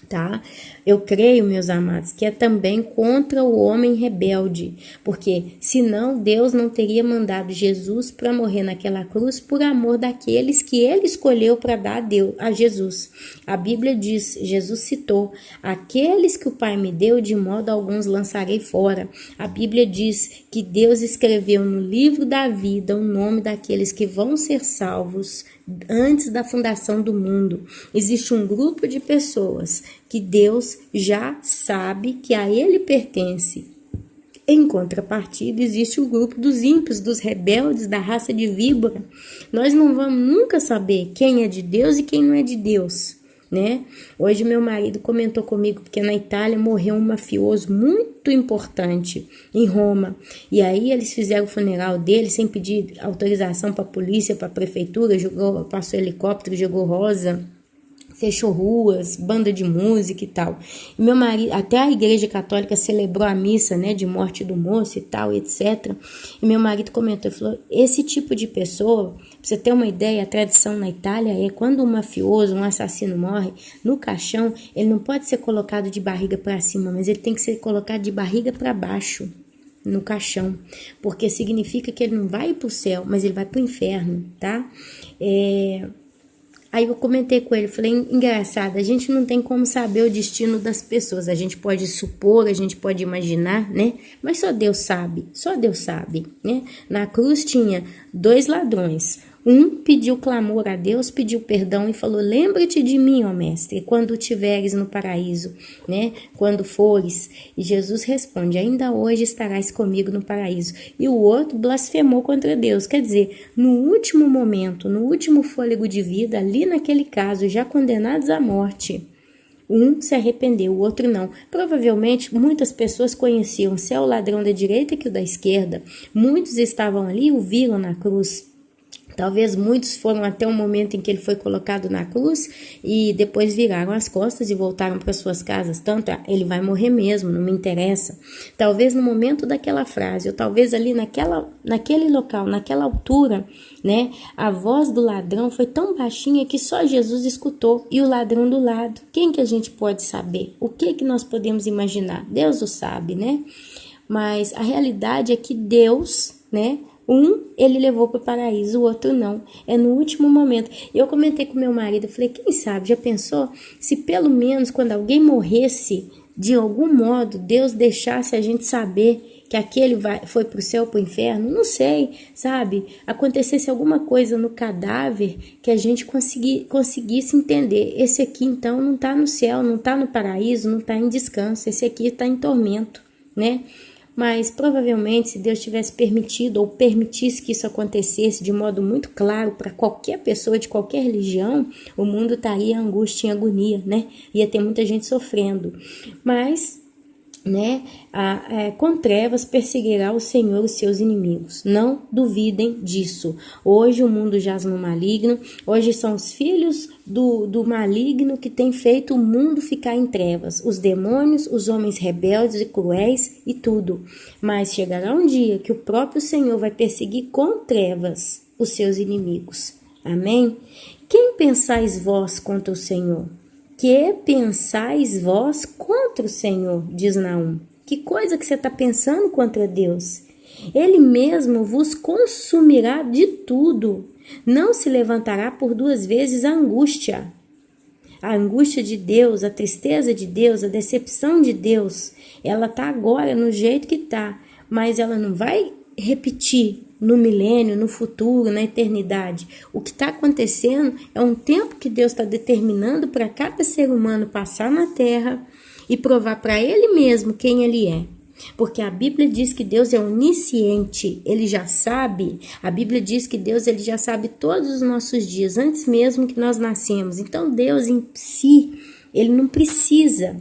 Tá? Eu creio, meus amados, que é também contra o homem rebelde, porque senão Deus não teria mandado Jesus para morrer naquela cruz por amor daqueles que ele escolheu para dar a Jesus. A Bíblia diz, Jesus citou: aqueles que o Pai me deu, de modo algum lançarei fora. A Bíblia diz que Deus escreveu no livro da vida o nome daqueles que vão ser salvos antes da fundação do mundo. Existe um grupo de pessoas que Deus já sabe que a ele pertence. Em contrapartida, existe o grupo dos ímpios, dos rebeldes, da raça de víbora. Nós não vamos nunca saber quem é de Deus e quem não é de Deus, né? Hoje meu marido comentou comigo porque na Itália morreu um mafioso muito importante em Roma, e aí eles fizeram o funeral dele sem pedir autorização para a polícia, para a prefeitura, passou helicóptero, jogou rosa, fechou ruas, banda de música e tal. E meu marido, até a igreja católica celebrou a missa, né, de morte do moço e tal, etc. E meu marido comentou, falou: esse tipo de pessoa, pra você ter uma ideia, a tradição na Itália é quando um mafioso, um assassino morre, no caixão, ele não pode ser colocado de barriga para cima, mas ele tem que ser colocado de barriga para baixo no caixão, porque significa que ele não vai para o céu, mas ele vai para o inferno, tá? Aí eu comentei com ele, falei: engraçado, a gente não tem como saber o destino das pessoas, a gente pode supor, a gente pode imaginar, né? Mas só Deus sabe, né? Na cruz tinha 2 ladrões. Um pediu clamor a Deus, pediu perdão e falou: lembra-te de mim, ó mestre, quando tiveres no paraíso, né? Quando fores. E Jesus responde: ainda hoje estarás comigo no paraíso. E o outro blasfemou contra Deus. Quer dizer, no último momento, no último fôlego de vida, ali naquele caso, já condenados à morte, um se arrependeu, o outro não. Provavelmente muitas pessoas conheciam se é o ladrão da direita que o da esquerda. Muitos estavam ali e o viram na cruz. Talvez muitos foram até o momento em que ele foi colocado na cruz e depois viraram as costas e voltaram para suas casas. Tanto, ele vai morrer mesmo, não me interessa. Talvez no momento daquela frase, ou talvez ali naquele local, naquela altura, né, a voz do ladrão foi tão baixinha que só Jesus escutou, e o ladrão do lado. Quem que a gente pode saber? O que nós podemos imaginar? Deus o sabe, né? Mas a realidade é que Deus, né, ele levou para o paraíso, o outro não. É no último momento. Eu comentei com meu marido, eu falei: quem sabe, já pensou se pelo menos quando alguém morresse, de algum modo, Deus deixasse a gente saber que aquele foi para o céu, para o inferno? Não sei, sabe? Acontecesse alguma coisa no cadáver que a gente conseguisse entender. Esse aqui, então, não está no céu, não está no paraíso, não está em descanso. Esse aqui está em tormento, né? Mas provavelmente, se Deus tivesse permitido ou permitisse que isso acontecesse de modo muito claro para qualquer pessoa de qualquer religião, o mundo estaria em angústia, em agonia, né? Ia ter muita gente sofrendo. Mas, né, com trevas perseguirá o Senhor os seus inimigos. Não duvidem disso. Hoje o mundo jaz no maligno. Hoje são os filhos do maligno que tem feito o mundo ficar em trevas. Os demônios, os homens rebeldes e cruéis e tudo. Mas chegará um dia que o próprio Senhor vai perseguir com trevas os seus inimigos. Amém? Quem pensais vós contra o Senhor? Que pensais vós contra o Senhor, diz Naum. Que coisa que você está pensando contra Deus? Ele mesmo vos consumirá de tudo. Não se levantará por 2 vezes a angústia. A angústia de Deus, a tristeza de Deus, a decepção de Deus, ela está agora no jeito que está, mas ela não vai repetir no milênio, no futuro, na eternidade. O que está acontecendo é um tempo que Deus está determinando para cada ser humano passar na terra e provar para ele mesmo quem ele é. Porque a Bíblia diz que Deus é onisciente, Ele já sabe. A Bíblia diz que Deus ele já sabe todos os nossos dias, antes mesmo que nós nascemos. Então Deus em si, Ele não precisa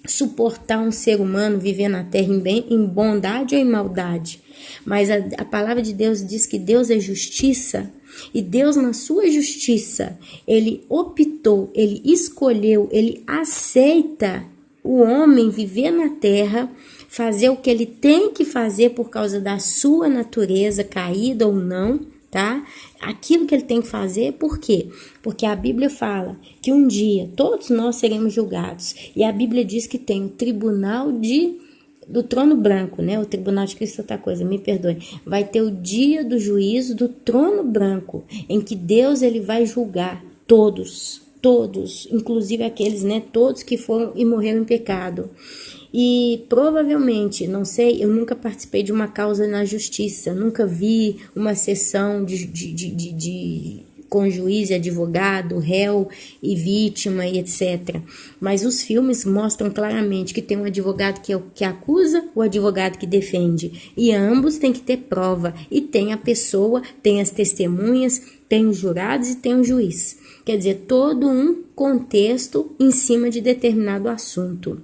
suportar um ser humano viver na terra em bondade ou em maldade. Mas a palavra de Deus diz que Deus é justiça. E Deus, na sua justiça, Ele optou, Ele escolheu, Ele aceita o homem viver na terra, fazer o que ele tem que fazer por causa da sua natureza, caída ou não, tá? Aquilo que ele tem que fazer, por quê? Porque a Bíblia fala que um dia todos nós seremos julgados. E a Bíblia diz que tem o tribunal do trono branco, né? O tribunal de Cristo é outra coisa, me perdoe. Vai ter o dia do juízo do trono branco, em que Deus ele vai julgar todos, inclusive aqueles, né? Todos que foram e morreram em pecado. E provavelmente, não sei, eu nunca participei de uma causa na justiça, nunca vi uma sessão com juiz e advogado, réu e vítima e etc. Mas os filmes mostram claramente que tem um advogado que acusa, o advogado que defende. E ambos têm que ter prova. E tem a pessoa, tem as testemunhas, tem os jurados e tem o juiz. Quer dizer, todo um contexto em cima de determinado assunto.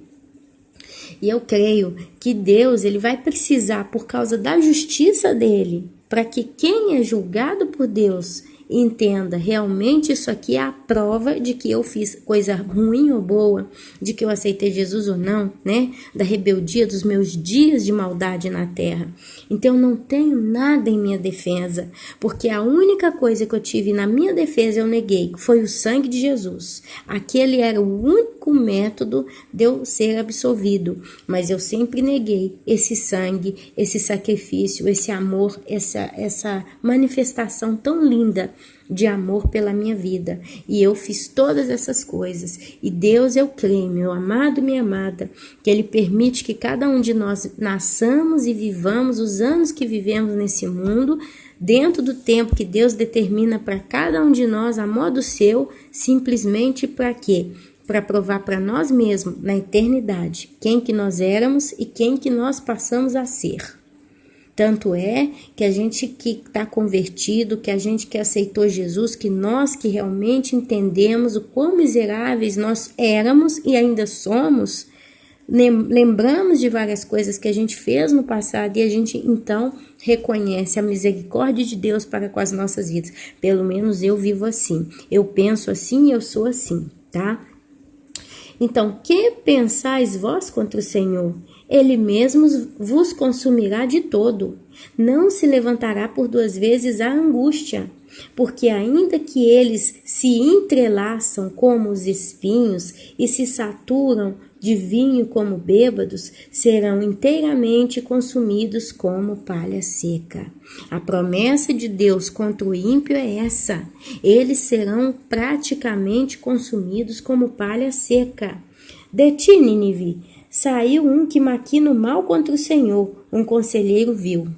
E eu creio que Deus ele vai precisar, por causa da justiça dele, para que quem é julgado por Deus entenda, realmente isso aqui é a prova de que eu fiz coisa ruim ou boa, de que eu aceitei Jesus ou não, né? Da rebeldia dos meus dias de maldade na terra. Então eu não tenho nada em minha defesa, porque a única coisa que eu tive na minha defesa eu neguei, foi o sangue de Jesus. Aquele era o único método de eu ser absolvido, mas eu sempre neguei esse sangue, esse sacrifício, esse amor, essa manifestação tão linda de amor pela minha vida. E eu fiz todas essas coisas. E Deus, eu creio, meu amado e minha amada, que Ele permite que cada um de nós nasçamos e vivamos os anos que vivemos nesse mundo, dentro do tempo que Deus determina para cada um de nós, a modo seu, simplesmente para quê? Para provar para nós mesmos, na eternidade, quem que nós éramos e quem que nós passamos a ser. Tanto é que a gente que está convertido, que a gente que aceitou Jesus, que nós que realmente entendemos o quão miseráveis nós éramos e ainda somos, lembramos de várias coisas que a gente fez no passado e a gente então reconhece a misericórdia de Deus para com as nossas vidas. Pelo menos eu vivo assim, eu penso assim e eu sou assim, tá? Então, que pensais vós contra o Senhor? Ele mesmo vos consumirá de todo. Não se levantará por duas vezes a angústia, porque ainda que eles se entrelaçam como os espinhos e se saturam de vinho como bêbados, serão inteiramente consumidos como palha seca. A promessa de Deus contra o ímpio é essa: eles serão praticamente consumidos como palha seca. De ti, Nínive, saiu um que maquina o mal contra o Senhor, um conselheiro vil.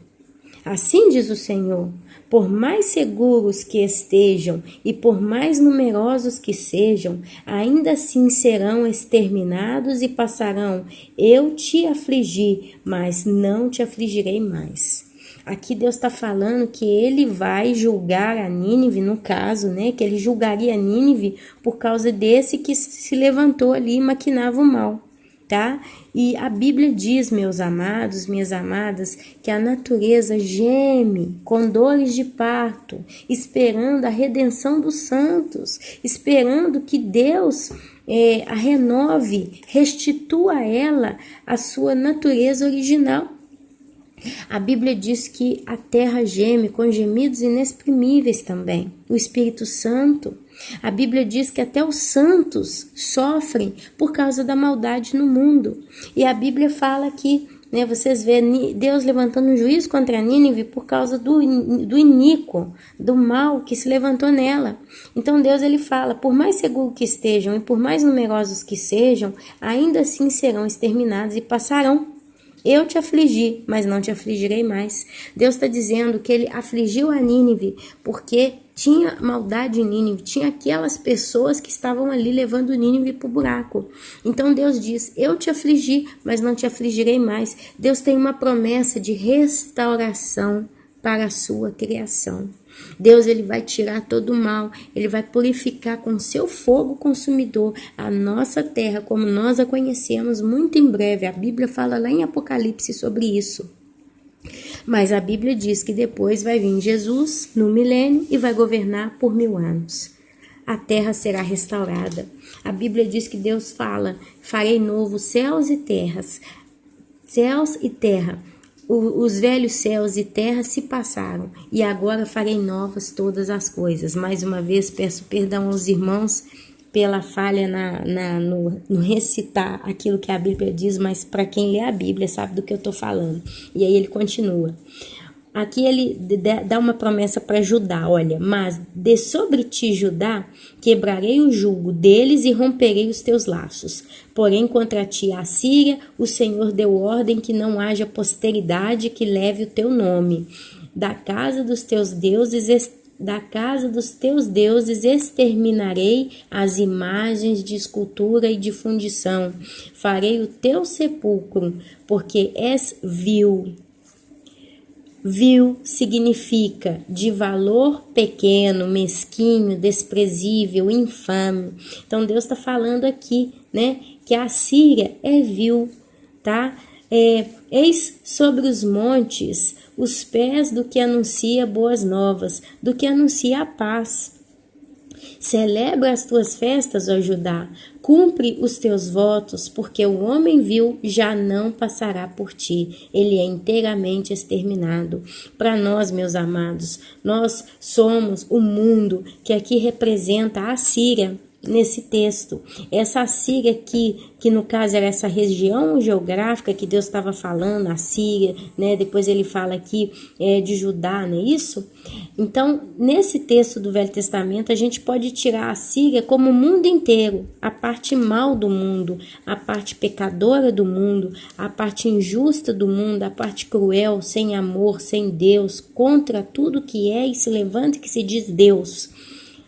Assim diz o Senhor: por mais seguros que estejam e por mais numerosos que sejam, ainda assim serão exterminados e passarão. Eu te afligi, mas não te afligirei mais. Aqui Deus está falando que ele vai julgar a Nínive, no caso, né? Que ele julgaria a Nínive por causa desse que se levantou ali e maquinava o mal. Tá? E a Bíblia diz, meus amados, minhas amadas, que a natureza geme com dores de parto, esperando a redenção dos santos, esperando que Deus a renove, restitua a ela a sua natureza original. A Bíblia diz que a terra geme com gemidos inexprimíveis também. O Espírito Santo. A Bíblia diz que até os santos sofrem por causa da maldade no mundo. E a Bíblia fala que, né, vocês veem Deus levantando um juízo contra Nínive por causa do iníquo, do mal que se levantou nela. Então Deus ele fala, por mais seguros que estejam e por mais numerosos que sejam, ainda assim serão exterminados e passarão. Eu te afligi, mas não te afligirei mais. Deus está dizendo que ele afligiu a Nínive porque Tinha maldade em Nínive, tinha aquelas pessoas que estavam ali levando Nínive para o buraco. Então Deus diz, eu te afligi, mas não te afligirei mais. Deus tem uma promessa de restauração para a sua criação. Deus, ele vai tirar todo o mal, ele vai purificar com seu fogo consumidor a nossa terra como nós a conhecemos muito em breve. A Bíblia fala lá em Apocalipse sobre isso. Mas a Bíblia diz que depois vai vir Jesus no milênio e vai governar por 1000 anos. A terra será restaurada. A Bíblia diz que Deus fala, farei novo céus e terras. Céus e terra. Os velhos céus e terra se passaram e agora farei novas todas as coisas. Mais uma vez peço perdão aos irmãos pela falha no recitar aquilo que a Bíblia diz, mas para quem lê a Bíblia sabe do que eu estou falando. E aí ele continua. Aqui ele dá uma promessa para Judá, olha, mas de sobre ti, Judá, quebrarei o jugo deles e romperei os teus laços. Porém, contra ti, a Síria, o Senhor deu ordem que não haja posteridade que leve o teu nome. Da casa dos teus deuses exterminarei as imagens de escultura e de fundição. Farei o teu sepulcro, porque és vil. Vil significa de valor pequeno, mesquinho, desprezível, infame. Então Deus está falando aqui, né, que a Síria é vil, tá? Eis sobre os montes os pés do que anuncia boas novas, do que anuncia a paz. Celebra as tuas festas, ó Judá, cumpre os teus votos, porque o homem vil já não passará por ti, ele é inteiramente exterminado. Para nós, meus amados, nós somos o mundo que aqui representa a Síria. Nesse texto, essa Síria que no caso era essa região geográfica que Deus estava falando, a Síria, né? Depois ele fala aqui de Judá, não é isso? Então, nesse texto do Velho Testamento, a gente pode tirar a Síria como o mundo inteiro, a parte mal do mundo, a parte pecadora do mundo, a parte injusta do mundo, a parte cruel, sem amor, sem Deus, contra tudo que é e se levanta e que se diz Deus.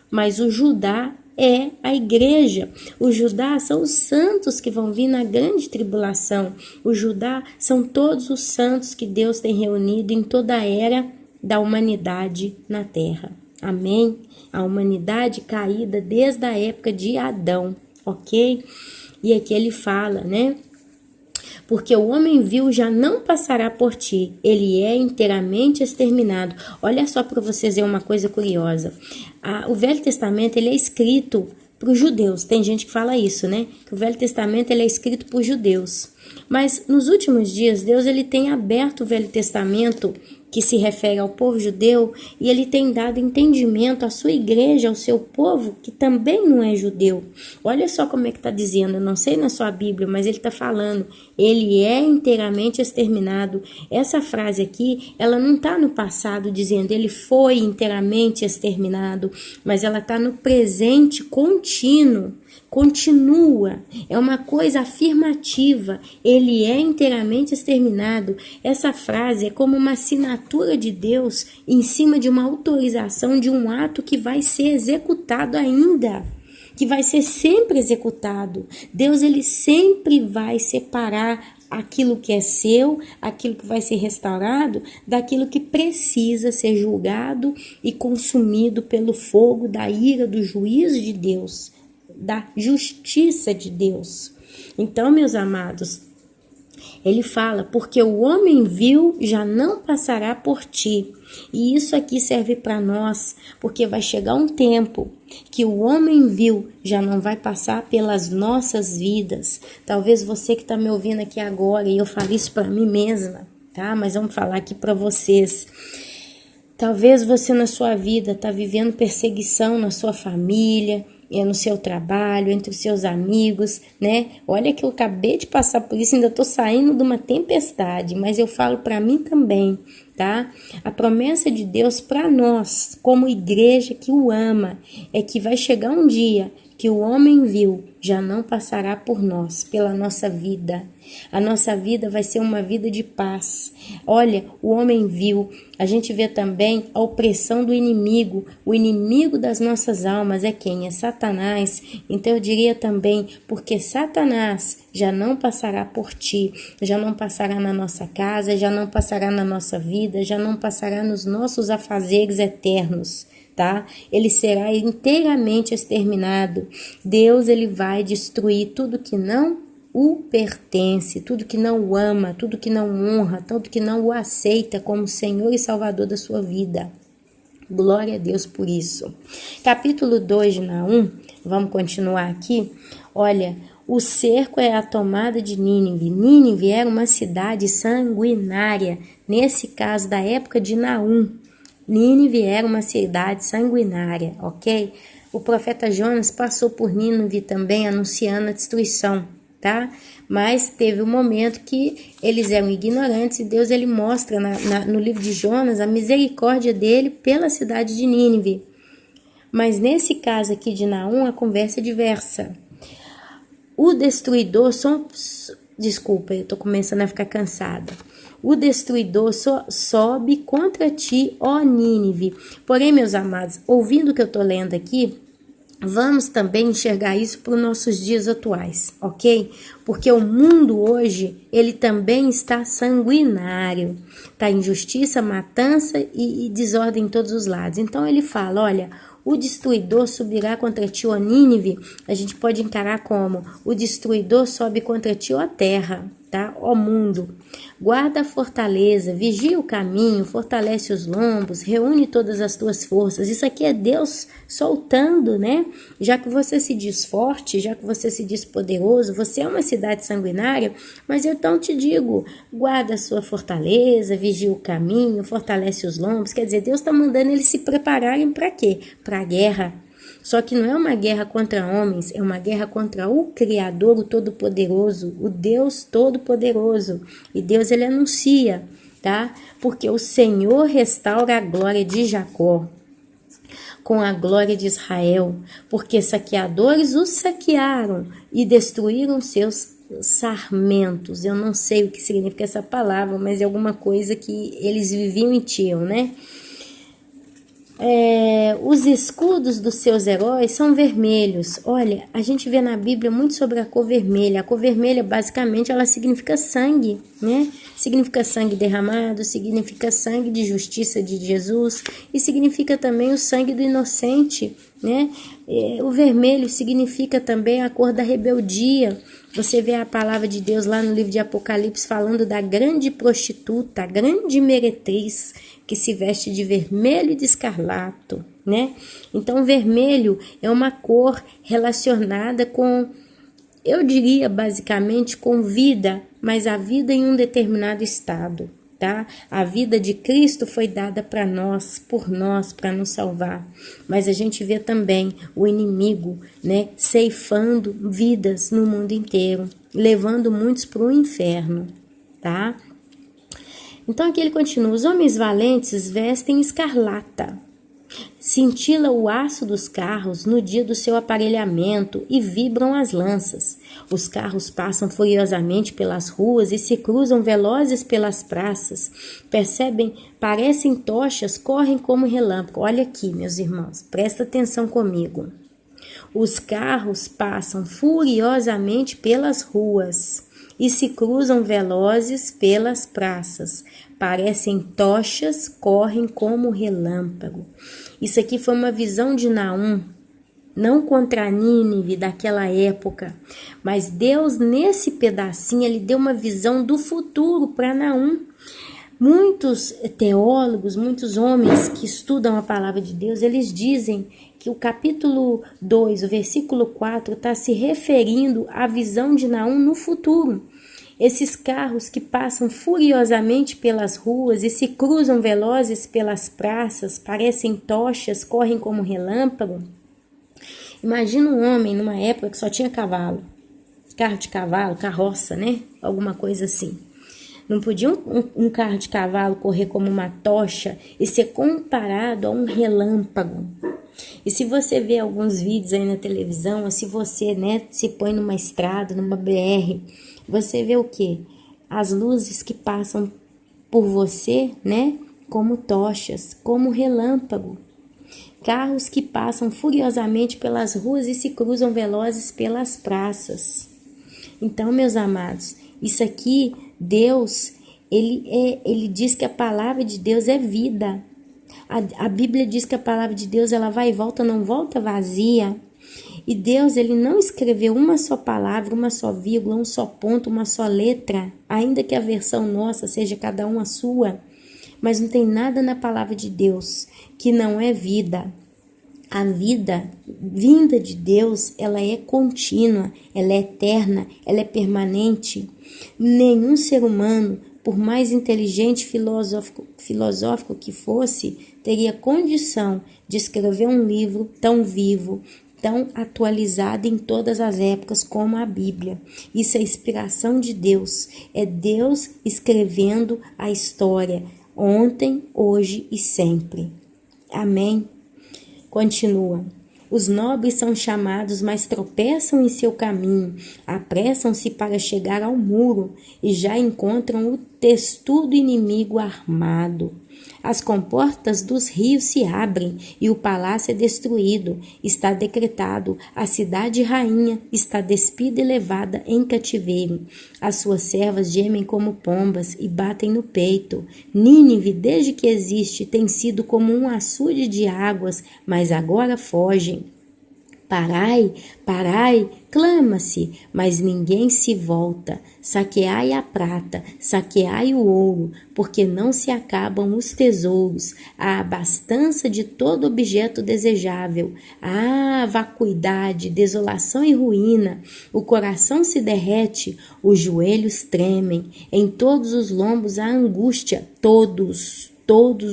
Mas o Judá é a igreja. O Judá são os santos que vão vir na grande tribulação. O Judá são todos os santos que Deus tem reunido em toda a era da humanidade na terra. Amém? A humanidade caída desde a época de Adão, ok? E aqui ele fala, né? Porque o homem vil já não passará por ti, ele é inteiramente exterminado. Olha só para vocês verem uma coisa curiosa. O Velho Testamento ele é escrito para os judeus. Tem gente que fala isso, né? Que o Velho Testamento ele é escrito para os judeus. Mas nos últimos dias, Deus ele tem aberto o Velho Testamento, que se refere ao povo judeu, e ele tem dado entendimento à sua igreja, ao seu povo, que também não é judeu. Olha só como é que está dizendo, eu não sei na sua Bíblia, mas ele está falando, ele é inteiramente exterminado. Essa frase aqui, ela não está no passado dizendo, ele foi inteiramente exterminado, mas ela está no presente contínuo. Continua, é uma coisa afirmativa, ele é inteiramente exterminado. Essa frase é como uma assinatura de Deus em cima de uma autorização de um ato que vai ser executado ainda, que vai ser sempre executado. Deus ele sempre vai separar aquilo que é seu, aquilo que vai ser restaurado, daquilo que precisa ser julgado e consumido pelo fogo da ira, do juízo de Deus, da justiça de Deus. Então, meus amados, ele fala, porque o homem vil já não passará por ti. E isso aqui serve para nós, porque vai chegar um tempo que o homem vil já não vai passar pelas nossas vidas. Talvez você que está me ouvindo aqui agora, e eu falo isso para mim mesma, tá? Mas vamos falar aqui para vocês. Talvez você na sua vida está vivendo perseguição na sua família, no seu trabalho, entre os seus amigos, né? Olha que eu acabei de passar por isso, ainda estou saindo de uma tempestade, mas eu falo para mim também, tá? A promessa de Deus para nós, como igreja que o ama, é que vai chegar um dia que o homem viu já não passará por nós, pela nossa vida. A nossa vida vai ser uma vida de paz. Olha, o homem viu. A gente vê também a opressão do inimigo. O inimigo das nossas almas é quem? É Satanás. Então eu diria também, porque Satanás já não passará por ti, já não passará na nossa casa, já não passará na nossa vida, já não passará nos nossos afazeres eternos. Tá? Ele será inteiramente exterminado. Deus, ele vai destruir tudo que não o pertence, tudo que não o ama, tudo que não honra, tudo que não o aceita como Senhor e Salvador da sua vida. Glória a Deus por isso. Capítulo 2 de Naum, vamos continuar aqui. Olha, o cerco é a tomada de Nínive. Nínive era uma cidade sanguinária, nesse caso da época de Naum. Nínive era uma cidade sanguinária, ok? O profeta Jonas passou por Nínive também anunciando a destruição, tá? Mas teve um momento que eles eram ignorantes e Deus ele mostra no livro de Jonas a misericórdia dele pela cidade de Nínive. Mas nesse caso aqui de Naum, a conversa é diversa. O destruidor Desculpa, eu tô começando a ficar cansada. O destruidor sobe contra ti, ó Nínive. Porém, meus amados, ouvindo o que eu tô lendo aqui, vamos também enxergar isso para os nossos dias atuais, ok? Porque o mundo hoje, ele também está sanguinário. Tá injustiça, matança e desordem em todos os lados. Então ele fala, olha, o destruidor subirá contra ti, ó Nínive. A gente pode encarar como o destruidor sobe contra ti, ó terra, tá? Ó mundo. Guarda a fortaleza, vigia o caminho, fortalece os lombos, reúne todas as tuas forças. Isso aqui é Deus soltando, né? Já que você se diz forte, já que você se diz poderoso, você é uma cidade sanguinária, mas eu então te digo, guarda a sua fortaleza, vigia o caminho, fortalece os lombos. Quer dizer, Deus está mandando eles se prepararem para quê? Para a guerra. Só que não é uma guerra contra homens, é uma guerra contra o Criador, o Todo-Poderoso, o Deus Todo-Poderoso. E Deus, ele anuncia, tá? Porque o Senhor restaura a glória de Jacó com a glória de Israel, porque saqueadores os saquearam e destruíram seus sarmentos. Eu não sei o que significa essa palavra, mas é alguma coisa que eles viviam e tinham, né? Os escudos dos seus heróis são vermelhos. Olha, a gente vê na Bíblia muito sobre a cor vermelha. A cor vermelha, basicamente, ela significa sangue, né? Significa sangue derramado, significa sangue de justiça de Jesus e significa também o sangue do inocente, né? O vermelho significa também a cor da rebeldia. Você vê a palavra de Deus lá no livro de Apocalipse falando da grande prostituta, a grande meretriz que se veste de vermelho e de escarlato, né? Então, vermelho é uma cor relacionada com, eu diria basicamente, com vida, mas a vida em um determinado estado, tá? A vida de Cristo foi dada para nós, por nós, para nos salvar. Mas a gente vê também o inimigo, né, ceifando vidas no mundo inteiro, levando muitos para o inferno, tá? Então aqui ele continua, os homens valentes vestem escarlata, cintila o aço dos carros no dia do seu aparelhamento e vibram as lanças. Os carros passam furiosamente pelas ruas e se cruzam velozes pelas praças. Parecem tochas, correm como relâmpago. Olha aqui, meus irmãos, presta atenção comigo. Os carros passam furiosamente pelas ruas e se cruzam velozes pelas praças. Parecem tochas, correm como relâmpago. Isso aqui foi uma visão de Naum, não contra Nínive daquela época, mas Deus nesse pedacinho, ele deu uma visão do futuro para Naum. Muitos teólogos, muitos homens que estudam a palavra de Deus, eles dizem que o capítulo 2, o versículo 4, está se referindo à visão de Naum no futuro. Esses carros que passam furiosamente pelas ruas e se cruzam velozes pelas praças, parecem tochas, correm como relâmpago. Imagina um homem numa época que só tinha cavalo, carro de cavalo, carroça, né? Alguma coisa assim. Não podia um carro de cavalo correr como uma tocha e ser comparado a um relâmpago. E se você vê alguns vídeos aí na televisão, ou se você, né, se põe numa estrada, numa BR, você vê o quê? As luzes que passam por você, né, como tochas, como relâmpago. Carros que passam furiosamente pelas ruas e se cruzam velozes pelas praças. Então, meus amados, isso aqui, Deus, ele diz que a palavra de Deus é vida. A Bíblia diz que a palavra de Deus, ela vai e volta, não volta vazia. E Deus, ele não escreveu uma só palavra, uma só vírgula, um só ponto, uma só letra, ainda que a versão nossa seja cada uma sua. Mas não tem nada na palavra de Deus que não é vida. A vida vinda de Deus, ela é contínua, ela é eterna, ela é permanente. Nenhum ser humano, por mais inteligente filosófico que fosse, teria condição de escrever um livro tão vivo, tão atualizado em todas as épocas como a Bíblia. Isso é inspiração de Deus, é Deus escrevendo a história, ontem, hoje e sempre. Amém? Continua. Os nobres são chamados, mas tropeçam em seu caminho, apressam-se para chegar ao muro e já encontram o testudo inimigo armado. As comportas dos rios se abrem e o palácio é destruído. Está decretado, a cidade rainha está despida e levada em cativeiro. As suas servas gemem como pombas e batem no peito. Nínive, desde que existe, tem sido como um açude de águas, mas agora fogem. Parai, parai, clama-se, mas ninguém se volta. Saqueai a prata, saqueai o ouro, porque não se acabam os tesouros, a abastança de todo objeto desejável. Ah, vacuidade, desolação e ruína, o coração se derrete, os joelhos tremem, em todos os lombos há angústia, todos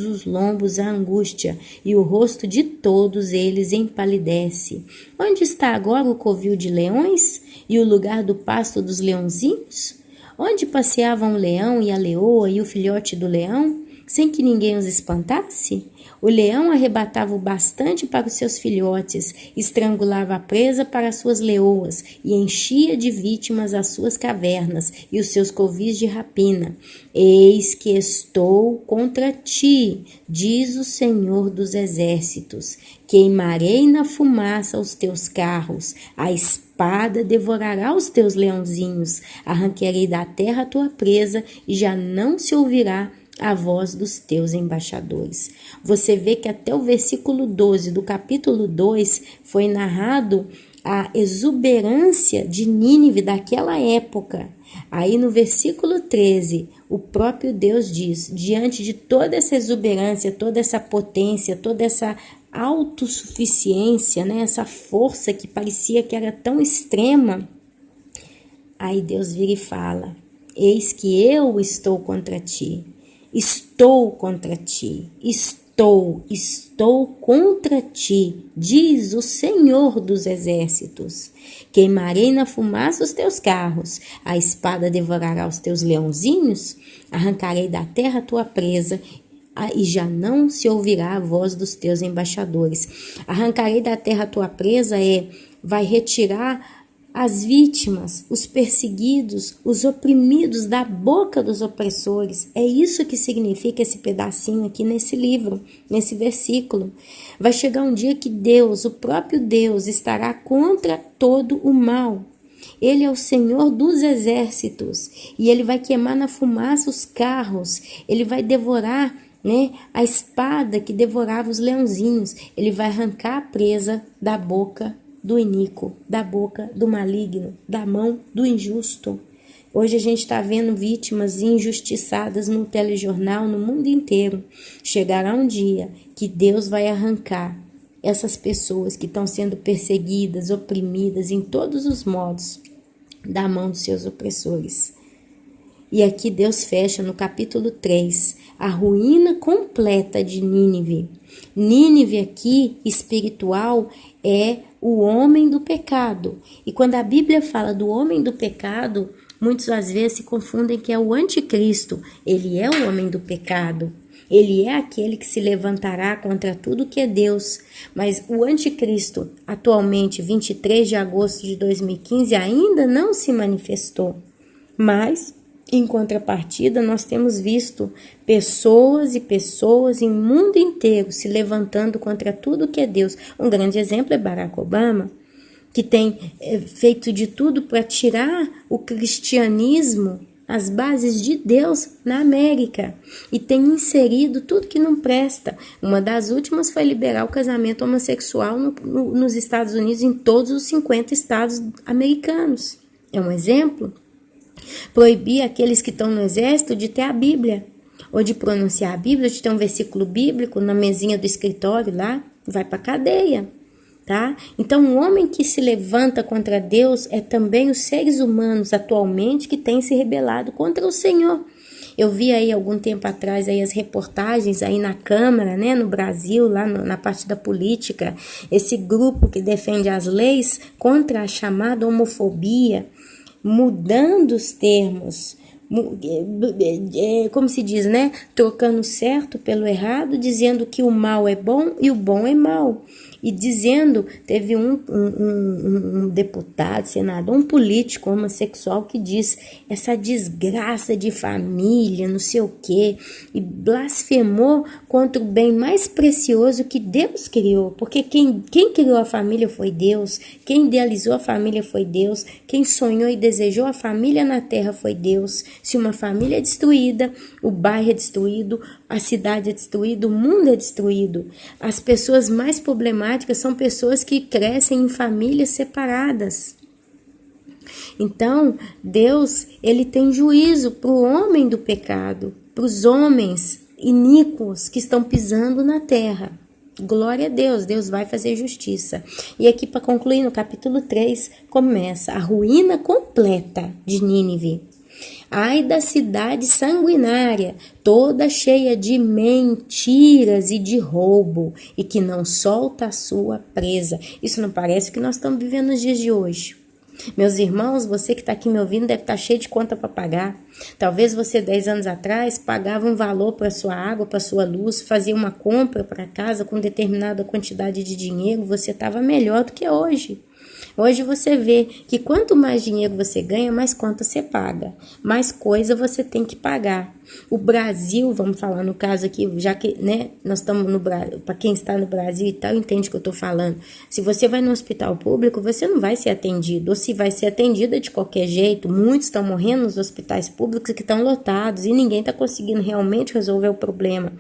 os lombos a angústia, e o rosto de todos eles empalidece. Onde está agora o covil de leões e o lugar do pasto dos leãozinhos? Onde passeavam o leão e a leoa e o filhote do leão, sem que ninguém os espantasse? O leão arrebatava o bastante para os seus filhotes, estrangulava a presa para as suas leoas e enchia de vítimas as suas cavernas e os seus covis de rapina. Eis que estou contra ti, diz o Senhor dos Exércitos. Queimarei na fumaça os teus carros, a espada devorará os teus leãozinhos, arrancarei da terra a tua presa e já não se ouvirá a voz dos teus embaixadores. Você vê que até o versículo 12 do capítulo 2 foi narrado a exuberância de Nínive daquela época. Aí no versículo 13, o próprio Deus diz, diante de toda essa exuberância, toda essa potência, toda essa autossuficiência, né, essa força que parecia que era tão extrema, aí Deus vira e fala: eis que eu estou contra ti. Estou contra ti, estou contra ti, diz o Senhor dos Exércitos. Queimarei na fumaça os teus carros, a espada devorará os teus leãozinhos, arrancarei da terra a tua presa, e já não se ouvirá a voz dos teus embaixadores. Arrancarei da terra a tua presa vai retirar as vítimas, os perseguidos, os oprimidos da boca dos opressores. É isso que significa esse pedacinho aqui nesse livro, nesse versículo. Vai chegar um dia que Deus, o próprio Deus, estará contra todo o mal. Ele é o Senhor dos exércitos e ele vai queimar na fumaça os carros, ele vai devorar, né, a espada que devorava os leãozinhos, ele vai arrancar a presa da boca do iníquo, da boca do maligno, da mão do injusto. Hoje a gente está vendo vítimas injustiçadas no telejornal, no mundo inteiro. Chegará um dia que Deus vai arrancar essas pessoas que estão sendo perseguidas, oprimidas em todos os modos, da mão dos seus opressores. E aqui Deus fecha no capítulo 3, a ruína completa de Nínive. Nínive aqui, espiritual, é o homem do pecado. E quando a Bíblia fala do homem do pecado, muitos às vezes se confundem que é o anticristo. Ele é o homem do pecado. Ele é aquele que se levantará contra tudo que é Deus. Mas o anticristo, atualmente, 23 de agosto de 2015, ainda não se manifestou. Mas, em contrapartida, nós temos visto pessoas e pessoas em mundo inteiro se levantando contra tudo que é Deus. Um grande exemplo é Barack Obama, que tem feito de tudo para tirar o cristianismo, as bases de Deus na América, e tem inserido tudo que não presta. Uma das últimas foi liberar o casamento homossexual nos Estados Unidos, em todos os 50 estados americanos. É um exemplo. Proibir aqueles que estão no exército de ter a Bíblia, ou de pronunciar a Bíblia, de ter um versículo bíblico na mesinha do escritório lá, vai para a cadeia. Tá? Então, um homem que se levanta contra Deus é também os seres humanos atualmente que têm se rebelado contra o Senhor. Eu vi aí algum tempo atrás aí as reportagens aí na Câmara, né, no Brasil, lá na parte da política, esse grupo que defende as leis contra a chamada homofobia, mudando os termos, como se diz, né? Trocando o certo pelo errado, dizendo que o mal é bom e o bom é mal. E dizendo, teve um deputado, senador, um político homossexual que diz essa desgraça de família, não sei o quê, e blasfemou contra o bem mais precioso que Deus criou, porque quem criou a família foi Deus, quem idealizou a família foi Deus, quem sonhou e desejou a família na terra foi Deus. Se uma família é destruída, o bairro é destruído, a cidade é destruída, o mundo é destruído. As pessoas mais problemáticas são pessoas que crescem em famílias separadas. Então, Deus, ele tem juízo para o homem do pecado, para os homens iníquos que estão pisando na terra. Glória a Deus, Deus vai fazer justiça. E aqui, para concluir, no capítulo 3, começa a ruína completa de Nínive. Ai da cidade sanguinária, toda cheia de mentiras e de roubo, e que não solta a sua presa. Isso não parece o que nós estamos vivendo nos dias de hoje? Meus irmãos, você que está aqui me ouvindo deve estar cheio de conta para pagar. Talvez você 10 anos atrás pagava um valor para sua água, para sua luz, fazia uma compra para casa com determinada quantidade de dinheiro, você estava melhor do que hoje. Hoje você vê que quanto mais dinheiro você ganha, mais conta você paga, mais coisa você tem que pagar. O Brasil, vamos falar no caso aqui, já que, né, nós estamos no Brasil, para quem está no Brasil e tal, entende o que eu estou falando. Se você vai no hospital público, você não vai ser atendido, ou se vai ser atendida de qualquer jeito. Muitos estão morrendo nos hospitais públicos que estão lotados e ninguém está conseguindo realmente resolver o problema.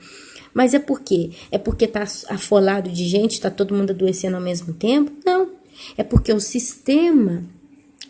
Mas é por quê? É porque está afolado de gente, está todo mundo adoecendo ao mesmo tempo? Não. É porque o sistema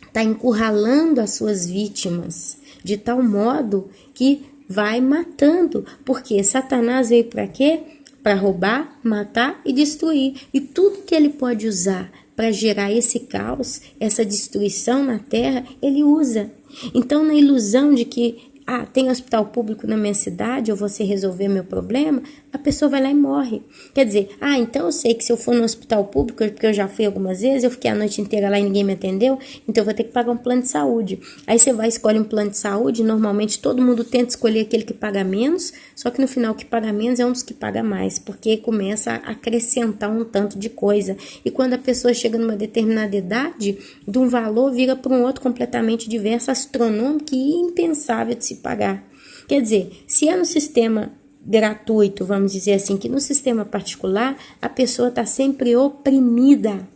está encurralando as suas vítimas de tal modo que vai matando. Porque Satanás veio para quê? Para roubar, matar e destruir. E tudo que ele pode usar para gerar esse caos, essa destruição na terra, ele usa. Então, na ilusão de que tem hospital público na minha cidade, eu vou resolver meu problema, a pessoa vai lá e morre. Quer dizer, então eu sei que se eu for no hospital público, porque eu já fui algumas vezes, eu fiquei a noite inteira lá e ninguém me atendeu, então eu vou ter que pagar um plano de saúde. Aí você vai escolher um plano de saúde, normalmente todo mundo tenta escolher aquele que paga menos, só que no final o que paga menos é um dos que paga mais, porque começa a acrescentar um tanto de coisa. E quando a pessoa chega numa determinada idade, de um valor vira para um outro completamente diverso, astronômico e impensável de se pagar. Quer dizer, se é no sistema gratuito, vamos dizer assim, que no sistema particular a pessoa está sempre oprimida,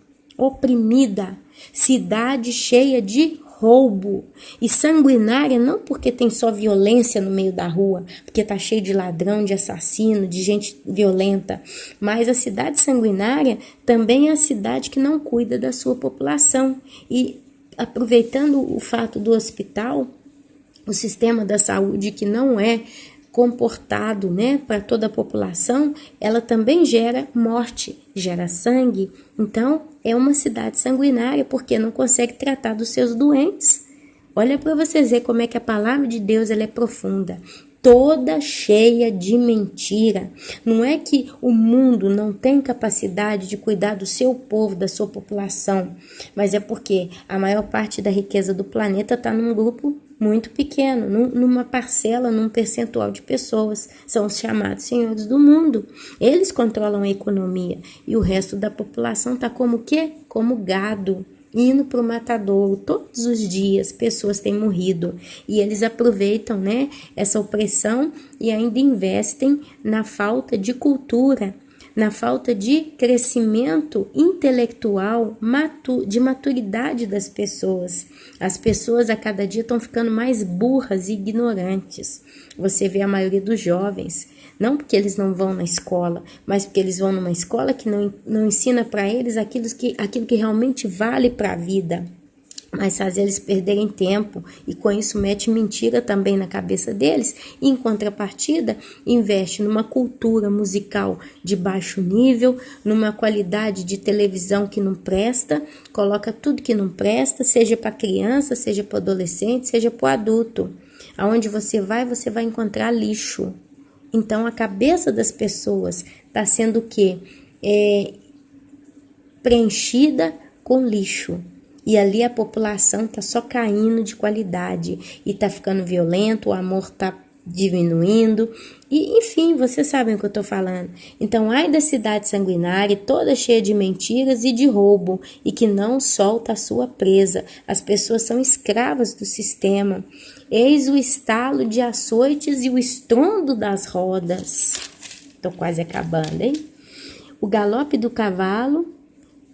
cidade cheia de roubo e sanguinária, não porque tem só violência no meio da rua, porque está cheio de ladrão, de assassino, de gente violenta, mas a cidade sanguinária também é a cidade que não cuida da sua população. E aproveitando o fato do hospital, o sistema da saúde que não é comportado, né, para toda a população, ela também gera morte, gera sangue. Então, é uma cidade sanguinária porque não consegue tratar dos seus doentes. Olha para vocês verem como é que a palavra de Deus ela é profunda. Toda cheia de mentira. Não é que o mundo não tem capacidade de cuidar do seu povo, da sua população, mas é porque a maior parte da riqueza do planeta está num grupo muito pequeno, numa parcela, num percentual de pessoas. São os chamados senhores do mundo. Eles controlam a economia e o resto da população está como o quê? Como gado, indo para o matadouro. Todos os dias pessoas têm morrido e eles aproveitam, né, essa opressão e ainda investem na falta de cultura, na falta de crescimento intelectual, de maturidade das pessoas. As pessoas a cada dia estão ficando mais burras e ignorantes. Você vê a maioria dos jovens, não porque eles não vão na escola, mas porque eles vão numa escola que não ensina para eles aquilo que realmente vale para a vida, mas faz eles perderem tempo e com isso mete mentira também na cabeça deles e em contrapartida investe numa cultura musical de baixo nível, numa qualidade de televisão que não presta, coloca tudo que não presta, seja para criança, seja para adolescente, seja para adulto. Aonde você vai encontrar lixo. Então a cabeça das pessoas está sendo o quê? Preenchida com lixo. E ali a população está só caindo de qualidade e está ficando violento, o amor está diminuindo. E, enfim, vocês sabem o que eu estou falando. Então, ai da cidade sanguinária, toda cheia de mentiras e de roubo, e que não solta a sua presa. As pessoas são escravas do sistema. Eis o estalo de açoites e o estrondo das rodas. Estou quase acabando, hein? O galope do cavalo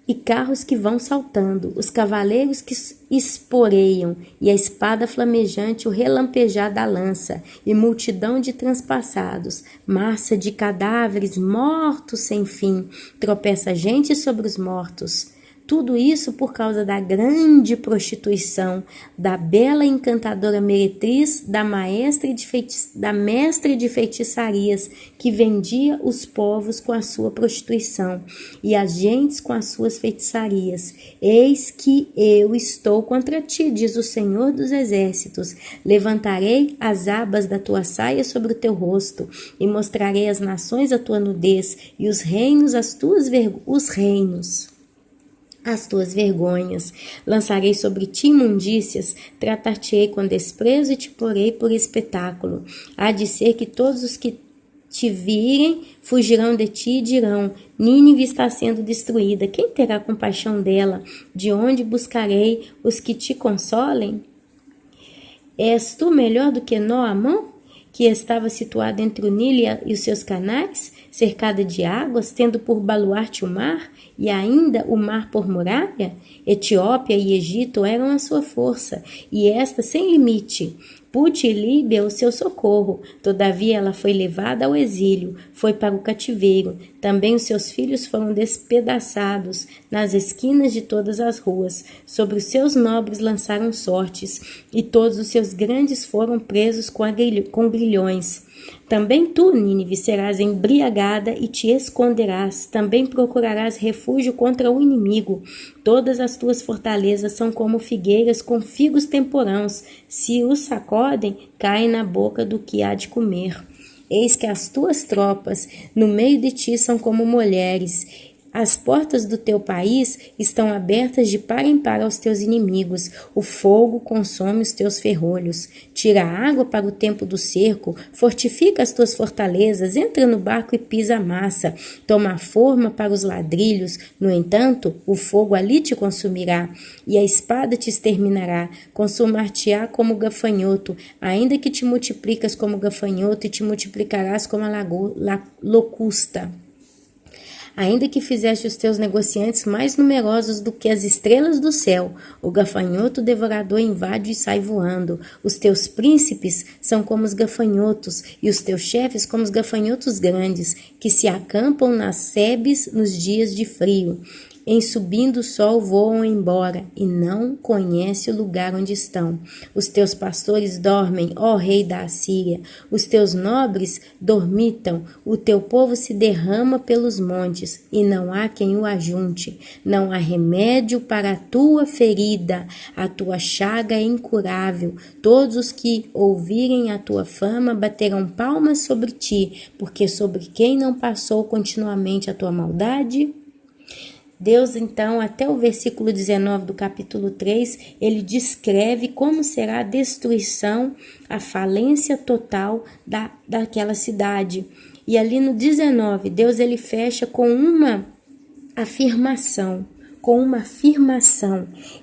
e carros que vão saltando, os cavaleiros que esporeiam, e a espada flamejante, o relampejar da lança, e multidão de transpassados, massa de cadáveres mortos sem fim, tropeça gente sobre os mortos. Tudo isso por causa da grande prostituição, da bela e encantadora meretriz, da mestre de feitiçarias, que vendia os povos com a sua prostituição e as gentes com as suas feitiçarias. Eis que eu estou contra ti, diz o Senhor dos Exércitos. Levantarei as abas da tua saia sobre o teu rosto e mostrarei às nações a tua nudez e os reinos as tuas vergonhas. Lançarei sobre ti imundícias, tratar-te-ei com desprezo e te porei por espetáculo. Há de ser que todos os que te virem fugirão de ti e dirão: Nínive está sendo destruída. Quem terá compaixão dela? De onde buscarei os que te consolem? És tu melhor do que Noamã, que estava situada entre o Nilo e os seus canais, cercada de águas, tendo por baluarte o mar, e ainda o mar por muralha? Etiópia e Egito eram a sua força, e esta sem limite. Put e Líbia o seu socorro, todavia ela foi levada ao exílio, foi para o cativeiro. Também os seus filhos foram despedaçados nas esquinas de todas as ruas. Sobre os seus nobres lançaram sortes, e todos os seus grandes foram presos com grilhões. Também tu, Nínive, serás embriagada e te esconderás. Também procurarás refúgio contra o inimigo. Todas as tuas fortalezas são como figueiras com figos temporãos. Se os sacodem, caem na boca do que há de comer. Eis que as tuas tropas no meio de ti são como mulheres. As portas do teu país estão abertas de par em par aos teus inimigos. O fogo consome os teus ferrolhos. Tira a água para o tempo do cerco. Fortifica as tuas fortalezas. Entra no barco e pisa a massa. Toma a forma para os ladrilhos. No entanto, o fogo ali te consumirá. E a espada te exterminará. Consumar-te-á como gafanhoto. Ainda que te multiplicas como gafanhoto e te multiplicarás como a locusta. Ainda que fizeste os teus negociantes mais numerosos do que as estrelas do céu, o gafanhoto devorador invade e sai voando. Os teus príncipes são como os gafanhotos, e os teus chefes como os gafanhotos grandes, que se acampam nas sebes nos dias de frio. Em subindo o sol voam embora, e não conhece o lugar onde estão. Os teus pastores dormem, ó rei da Assíria. Os teus nobres dormitam. O teu povo se derrama pelos montes, e não há quem o ajunte. Não há remédio para a tua ferida. A tua chaga é incurável. Todos os que ouvirem a tua fama baterão palmas sobre ti, porque sobre quem não passou continuamente a tua maldade? Deus, então, até o versículo 19 do capítulo 3, ele descreve como será a destruição, a falência total daquela cidade. E ali no 19, Deus ele fecha com uma afirmação.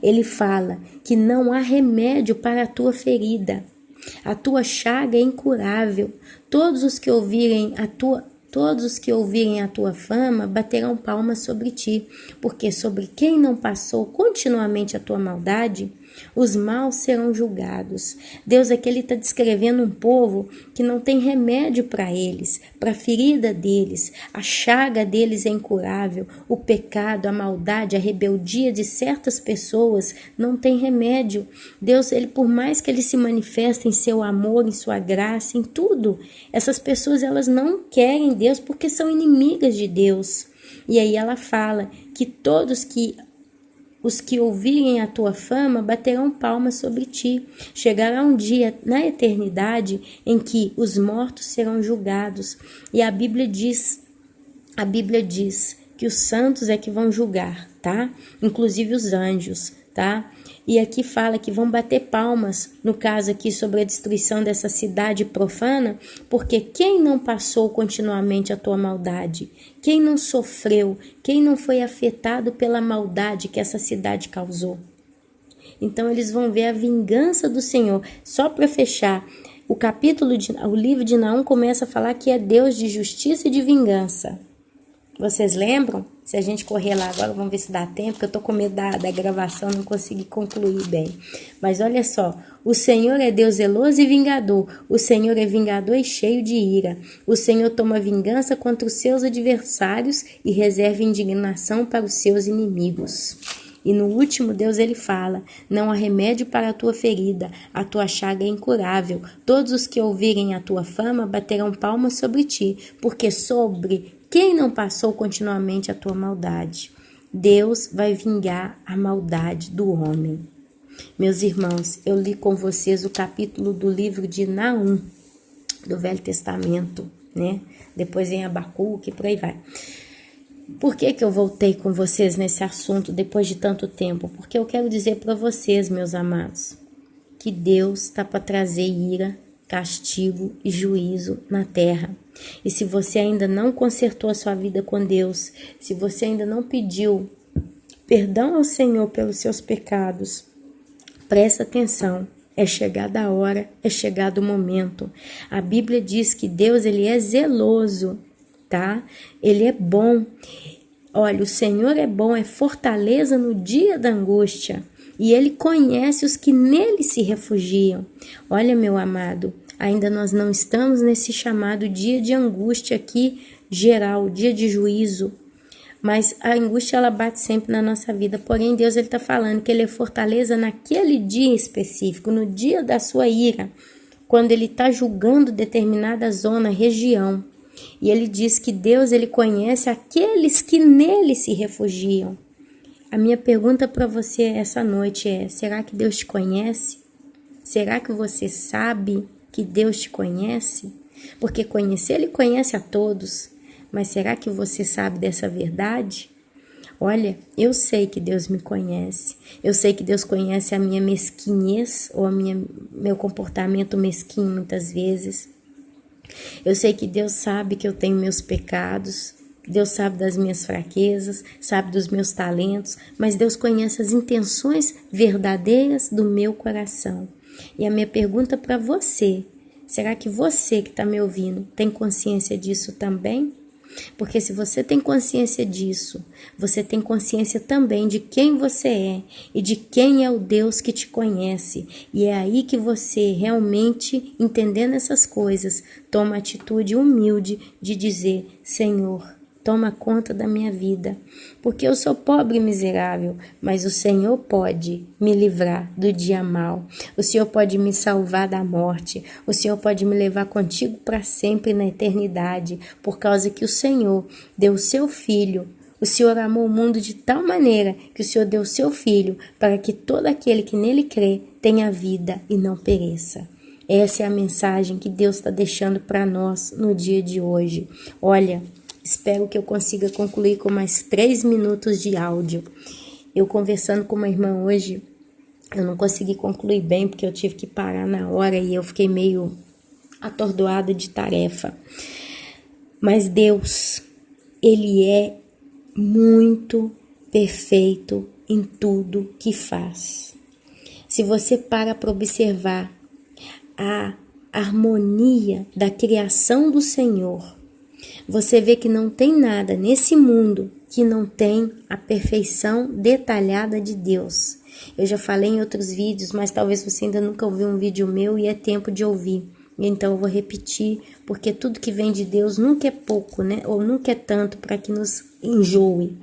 Ele fala que não há remédio para a tua ferida. A tua chaga é incurável. Todos os que ouvirem a tua fama baterão palmas sobre ti, porque sobre quem não passou continuamente a tua maldade, os maus serão julgados. Deus aqui está descrevendo um povo que não tem remédio para eles, para a ferida deles. A chaga deles é incurável. O pecado, a maldade, a rebeldia de certas pessoas não tem remédio. Deus, ele, por mais que ele se manifeste em seu amor, em sua graça, em tudo, essas pessoas elas não querem Deus porque são inimigas de Deus. E aí ela fala que todos os que ouvirem a tua fama baterão palmas sobre ti. Chegará um dia na eternidade em que os mortos serão julgados. E a Bíblia diz que os santos é que vão julgar, tá? Inclusive os anjos, tá? E aqui fala que vão bater palmas, no caso aqui sobre a destruição dessa cidade profana, porque quem não passou continuamente a tua maldade, quem não sofreu, quem não foi afetado pela maldade que essa cidade causou. Então eles vão ver a vingança do Senhor. Só para fechar, o livro de Naum começa a falar que é Deus de justiça e de vingança. Vocês lembram? Se a gente correr lá agora, vamos ver se dá tempo, porque eu tô com medo da gravação, não consegui concluir bem. Mas olha só, o Senhor é Deus zeloso e vingador. O Senhor é vingador e cheio de ira. O Senhor toma vingança contra os seus adversários e reserva indignação para os seus inimigos. E no último, Deus ele fala: não há remédio para a tua ferida, a tua chaga é incurável. Todos os que ouvirem a tua fama baterão palmas sobre ti, porque sobre quem não passou continuamente a tua maldade? Deus vai vingar a maldade do homem. Meus irmãos, eu li com vocês o capítulo do livro de Naum, do Velho Testamento, né? Depois vem Abacuque, por aí vai. Por que eu voltei com vocês nesse assunto depois de tanto tempo? Porque eu quero dizer para vocês, meus amados, que Deus está para trazer ira, castigo e juízo na terra. E se você ainda não consertou a sua vida com Deus, se você ainda não pediu perdão ao Senhor pelos seus pecados, presta atenção, é chegada a hora, é chegado o momento. A Bíblia diz que Deus ele é zeloso, tá? Ele é bom. Olha, o Senhor é bom, é fortaleza no dia da angústia. E ele conhece os que nele se refugiam. Olha, meu amado, ainda nós não estamos nesse chamado dia de angústia aqui, geral, dia de juízo. Mas a angústia, ela bate sempre na nossa vida. Porém, Deus está falando que ele é fortaleza naquele dia específico, no dia da sua ira, quando ele está julgando determinada zona, região. E ele diz que Deus ele conhece aqueles que nele se refugiam. A minha pergunta para você essa noite é: será que Deus te conhece? Será que você sabe que Deus te conhece? Porque conhecer, ele conhece a todos. Mas será que você sabe dessa verdade? Olha, eu sei que Deus me conhece. Eu sei que Deus conhece a minha mesquinhez ou meu comportamento mesquinho muitas vezes. Eu sei que Deus sabe que eu tenho meus pecados. Deus sabe das minhas fraquezas, sabe dos meus talentos, mas Deus conhece as intenções verdadeiras do meu coração. E a minha pergunta para você: será que você que está me ouvindo tem consciência disso também? Porque se você tem consciência disso, você tem consciência também de quem você é e de quem é o Deus que te conhece. E é aí que você realmente, entendendo essas coisas, toma a atitude humilde de dizer: Senhor, toma conta da minha vida, porque eu sou pobre e miserável, mas o Senhor pode me livrar do dia mau. O Senhor pode me salvar da morte. O Senhor pode me levar contigo para sempre na eternidade, por causa que o Senhor deu o seu Filho. O Senhor amou o mundo de tal maneira que o Senhor deu o seu Filho para que todo aquele que nele crê tenha vida e não pereça. Essa é a mensagem que Deus está deixando para nós no dia de hoje. Olha, Espero que eu consiga concluir com mais 3 minutos de áudio. Eu conversando com uma irmã hoje, eu não consegui concluir bem porque eu tive que parar na hora e eu fiquei meio atordoada de tarefa. Mas Deus, Ele é muito perfeito em tudo que faz. Se você para observar a harmonia da criação do Senhor, você vê que não tem nada nesse mundo que não tem a perfeição detalhada de Deus. Eu já falei em outros vídeos, mas talvez você ainda nunca ouviu um vídeo meu e é tempo de ouvir. Então eu vou repetir, porque tudo que vem de Deus nunca é pouco, né? Ou nunca é tanto para que nos enjoe.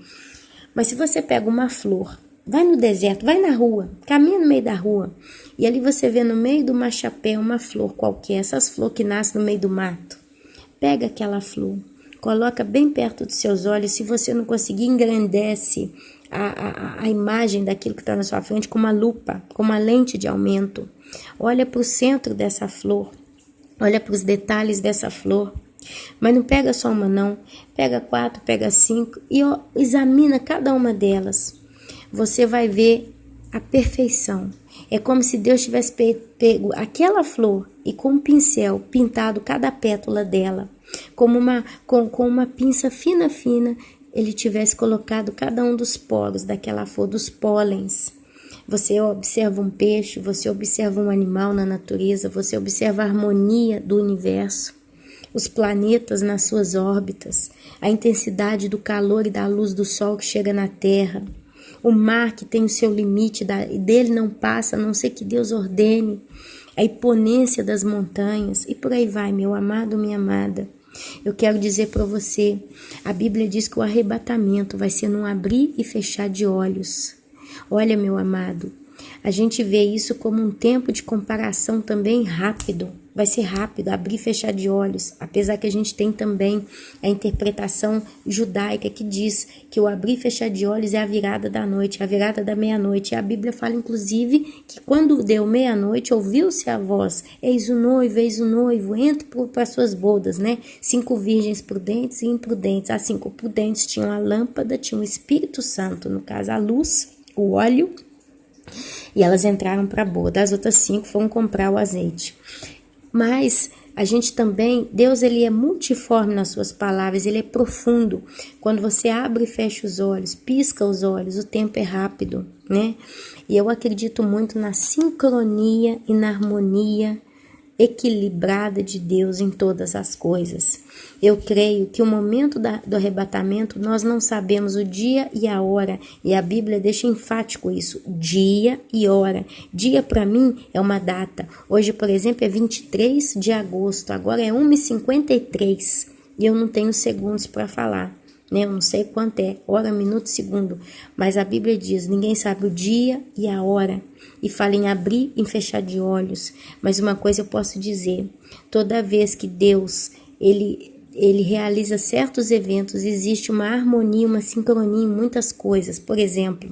Mas se você pega uma flor, vai no deserto, vai na rua, caminha no meio da rua, e ali você vê no meio do machapé uma flor qualquer, essas flores que nascem no meio do mato. Pega aquela flor, coloca bem perto dos seus olhos. Se você não conseguir, engrandece a imagem daquilo que está na sua frente com uma lupa, com uma lente de aumento. Olha para o centro dessa flor, olha para os detalhes dessa flor. Mas não pega só uma não, pega 4, pega 5 e examina cada uma delas. Você vai ver a perfeição. É como se Deus tivesse pego aquela flor e com um pincel pintado cada pétala dela, como com uma pinça fina, ele tivesse colocado cada um dos poros daquela flor, dos pólens. Você observa um peixe, você observa um animal na natureza, você observa a harmonia do universo, os planetas nas suas órbitas, a intensidade do calor e da luz do sol que chega na Terra, o mar que tem o seu limite, dele não passa, a não ser que Deus ordene, a imponência das montanhas, e por aí vai, meu amado, minha amada. Eu quero dizer para você, a Bíblia diz que o arrebatamento vai ser num abrir e fechar de olhos. Olha, meu amado, a gente vê isso como um tempo de comparação também rápido. Vai ser rápido, abrir e fechar de olhos, apesar que a gente tem também a interpretação judaica que diz que o abrir e fechar de olhos é a virada da noite, a virada da meia-noite. E a Bíblia fala, inclusive, que quando deu meia-noite, ouviu-se a voz, eis o noivo, entre para suas bodas, né? 5 virgens prudentes e imprudentes. As 5 prudentes tinham a lâmpada, tinham o Espírito Santo, no caso a luz, o óleo, e elas entraram para a boda. As outras 5 foram comprar o azeite. Mas a gente também, Deus ele é multiforme nas suas palavras, ele é profundo. Quando você abre e fecha os olhos, pisca os olhos, o tempo é rápido, né? E eu acredito muito na sincronia e na harmonia equilibrada de Deus em todas as coisas. Eu creio que o momento do arrebatamento, nós não sabemos o dia e a hora, e a Bíblia deixa enfático isso, dia e hora. Dia para mim é uma data. Hoje, por exemplo, é 23 de agosto, agora é 1h53 e eu não tenho segundos para falar, né? Eu não sei quanto é, hora, minuto, segundo, mas a Bíblia diz, ninguém sabe o dia e a hora, e fala em abrir e fechar de olhos. Mas uma coisa eu posso dizer, toda vez que Deus, ele realiza certos eventos, existe uma harmonia, uma sincronia em muitas coisas. Por exemplo,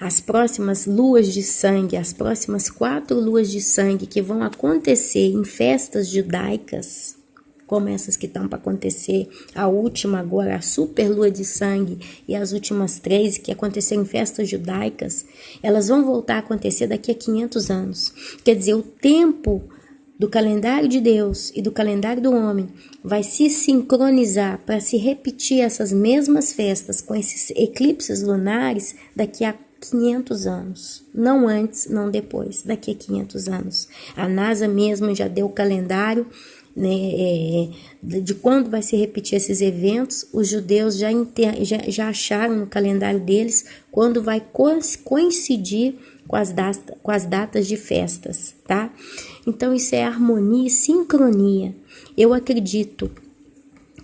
as próximas luas de sangue, as próximas 4 luas de sangue que vão acontecer em festas judaicas, como essas que estão para acontecer, a última agora, a super lua de sangue, e as últimas 3 que aconteceram em festas judaicas, elas vão voltar a acontecer daqui a 500 anos. Quer dizer, o tempo do calendário de Deus e do calendário do homem vai se sincronizar para se repetir essas mesmas festas com esses eclipses lunares daqui a 500 anos, não antes, não depois, daqui a 500 anos. A NASA mesmo já deu o calendário, né, de quando vai se repetir esses eventos. Os judeus já acharam no calendário deles quando vai coincidir com as datas de festas, tá? Então isso é harmonia e sincronia. Eu acredito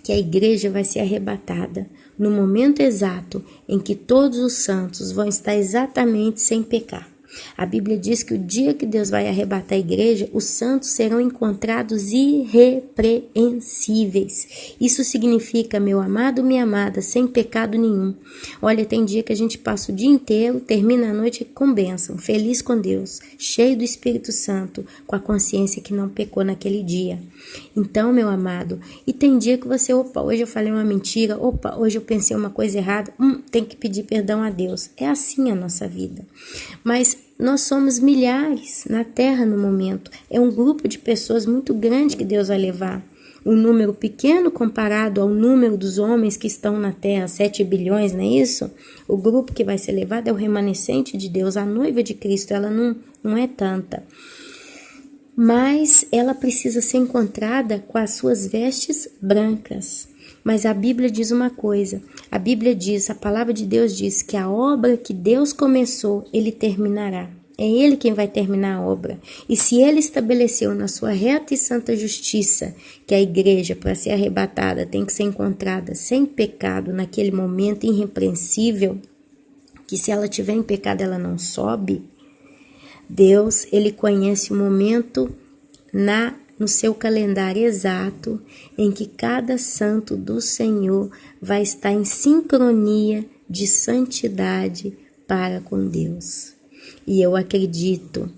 que a igreja vai ser arrebatada no momento exato em que todos os santos vão estar exatamente sem pecar. A Bíblia diz que o dia que Deus vai arrebatar a igreja, os santos serão encontrados irrepreensíveis. Isso significa, meu amado, minha amada, sem pecado nenhum. Olha, tem dia que a gente passa o dia inteiro, termina a noite com bênção, feliz com Deus, cheio do Espírito Santo, com a consciência que não pecou naquele dia. Então, meu amado, e tem dia que você, hoje eu falei uma mentira, hoje eu pensei uma coisa errada, tem que pedir perdão a Deus. É assim a nossa vida. Mas nós somos milhares na terra no momento. É um grupo de pessoas muito grande que Deus vai levar. Um número pequeno comparado ao número dos homens que estão na terra, 7 bilhões, não é isso? O grupo que vai ser levado é o remanescente de Deus, a noiva de Cristo, ela não é tanta. Mas ela precisa ser encontrada com as suas vestes brancas. Mas a Bíblia diz uma coisa, a palavra de Deus diz que a obra que Deus começou, Ele terminará. É Ele quem vai terminar a obra. E se Ele estabeleceu na sua reta e santa justiça que a igreja, para ser arrebatada, tem que ser encontrada sem pecado naquele momento irrepreensível, que se ela tiver em pecado ela não sobe, Deus, Ele conhece o momento no seu calendário exato em que cada santo do Senhor vai estar em sincronia de santidade para com Deus. E eu acredito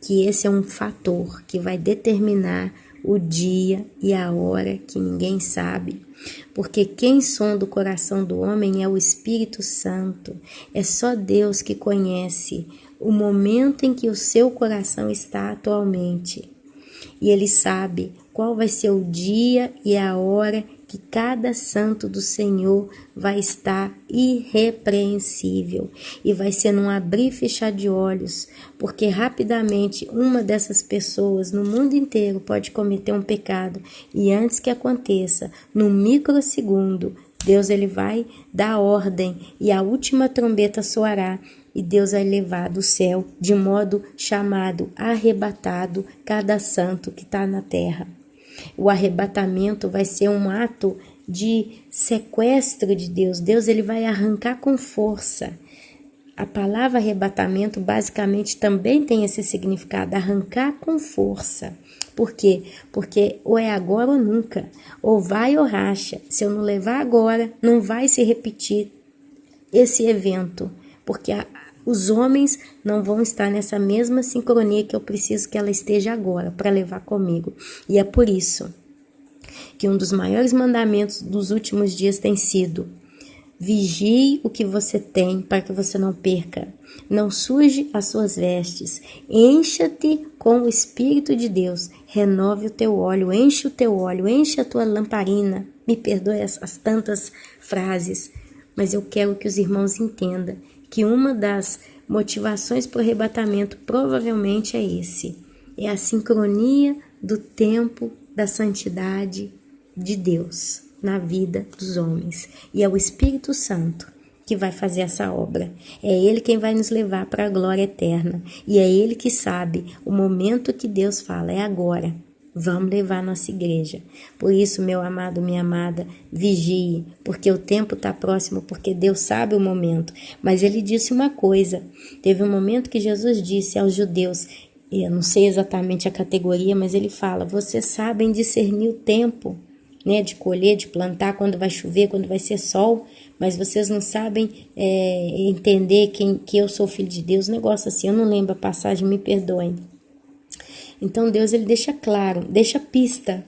que esse é um fator que vai determinar o dia e a hora que ninguém sabe. Porque quem sonda o coração do homem é o Espírito Santo. É só Deus que conhece o momento em que o seu coração está atualmente. E Ele sabe qual vai ser o dia e a hora que cada santo do Senhor vai estar irrepreensível. E vai ser num abrir e fechar de olhos, porque rapidamente uma dessas pessoas no mundo inteiro pode cometer um pecado. E antes que aconteça, no microsegundo, Deus ele vai dar ordem e a última trombeta soará. E Deus vai levar do céu, de modo chamado, arrebatado, cada santo que está na terra. O arrebatamento vai ser um ato de sequestro de Deus. Deus ele vai arrancar com força. A palavra arrebatamento basicamente também tem esse significado, arrancar com força. Por quê? Porque ou é agora ou nunca, ou vai ou racha. Se eu não levar agora, não vai se repetir esse evento, porque os homens não vão estar nessa mesma sincronia que eu preciso que ela esteja agora para levar comigo. E é por isso que um dos maiores mandamentos dos últimos dias tem sido: vigie o que você tem para que você não perca. Não suje as suas vestes. Encha-te com o Espírito de Deus. Renove o teu óleo, enche o teu óleo, enche a tua lamparina. Me perdoe as tantas frases, mas eu quero que os irmãos entendam que uma das motivações para o arrebatamento provavelmente é a sincronia do tempo da santidade de Deus na vida dos homens. E é o Espírito Santo que vai fazer essa obra. É Ele quem vai nos levar para a glória eterna. E é Ele que sabe o momento que Deus fala, é agora. Vamos levar a nossa igreja. Por isso, meu amado, minha amada, vigie, porque o tempo está próximo, porque Deus sabe o momento. Mas Ele disse uma coisa, teve um momento que Jesus disse aos judeus, eu não sei exatamente a categoria, mas Ele fala, vocês sabem discernir o tempo, né, de colher, de plantar, quando vai chover, quando vai ser sol, mas vocês não sabem entender que eu sou filho de Deus, um negócio assim, eu não lembro a passagem, me perdoem. Então Deus ele deixa claro, deixa pista,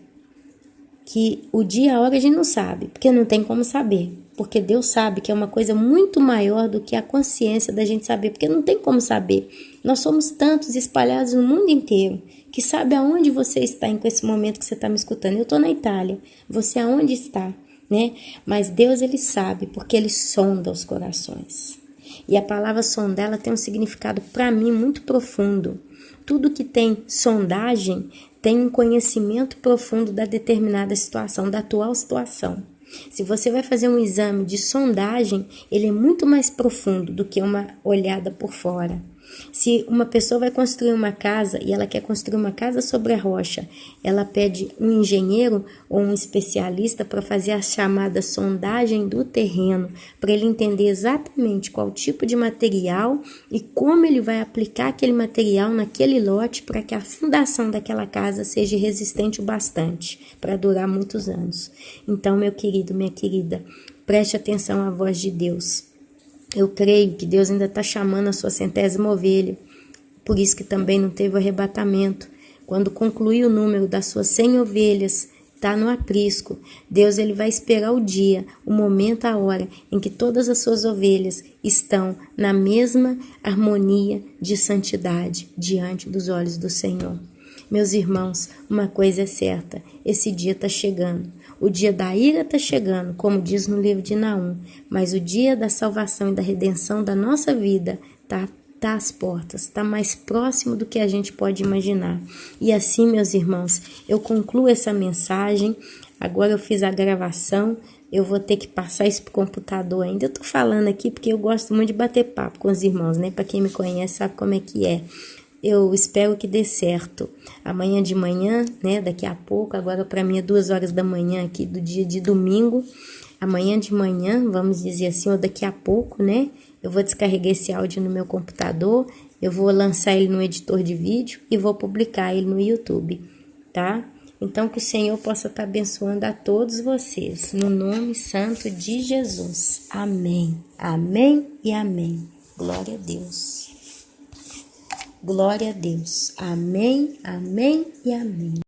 que o dia e a hora a gente não sabe, porque não tem como saber, porque Deus sabe que é uma coisa muito maior do que a consciência da gente saber, porque não tem como saber. Nós somos tantos espalhados no mundo inteiro, que sabe aonde você está com esse momento que você está me escutando. Eu estou na Itália, você aonde está, né? Mas Deus ele sabe, porque ele sonda os corações. E a palavra sondar, ela tem um significado para mim muito profundo. Tudo que tem sondagem tem um conhecimento profundo da determinada situação, da atual situação. Se você vai fazer um exame de sondagem, ele é muito mais profundo do que uma olhada por fora. Se uma pessoa vai construir uma casa e ela quer construir uma casa sobre a rocha, ela pede um engenheiro ou um especialista para fazer a chamada sondagem do terreno, para ele entender exatamente qual tipo de material e como ele vai aplicar aquele material naquele lote para que a fundação daquela casa seja resistente o bastante, para durar muitos anos. Então, meu querido, minha querida, preste atenção à voz de Deus. Eu creio que Deus ainda está chamando a sua 100ª ovelha, por isso que também não teve o arrebatamento. Quando concluir o número das suas 100 ovelhas, está no aprisco. Deus ele vai esperar o dia, o momento, a hora em que todas as suas ovelhas estão na mesma harmonia de santidade diante dos olhos do Senhor. Meus irmãos, uma coisa é certa, esse dia está chegando. O dia da ira está chegando, como diz no livro de Naum, mas o dia da salvação e da redenção da nossa vida está às portas, está mais próximo do que a gente pode imaginar. E assim, meus irmãos, eu concluo essa mensagem. Agora eu fiz a gravação, eu vou ter que passar isso para o computador ainda. Eu estou falando aqui porque eu gosto muito de bater papo com os irmãos, né? Para quem me conhece sabe como é que é. Eu espero que dê certo. Amanhã de manhã, né? Daqui a pouco, agora para mim é 2 horas da manhã aqui do dia de domingo. Amanhã de manhã, vamos dizer assim, ou daqui a pouco, né? Eu vou descarregar esse áudio no meu computador, eu vou lançar ele no editor de vídeo e vou publicar ele no YouTube, tá? Então, que o Senhor possa estar abençoando a todos vocês, no nome santo de Jesus. Amém, amém e amém. Glória a Deus. Glória a Deus. Amém, amém e amém.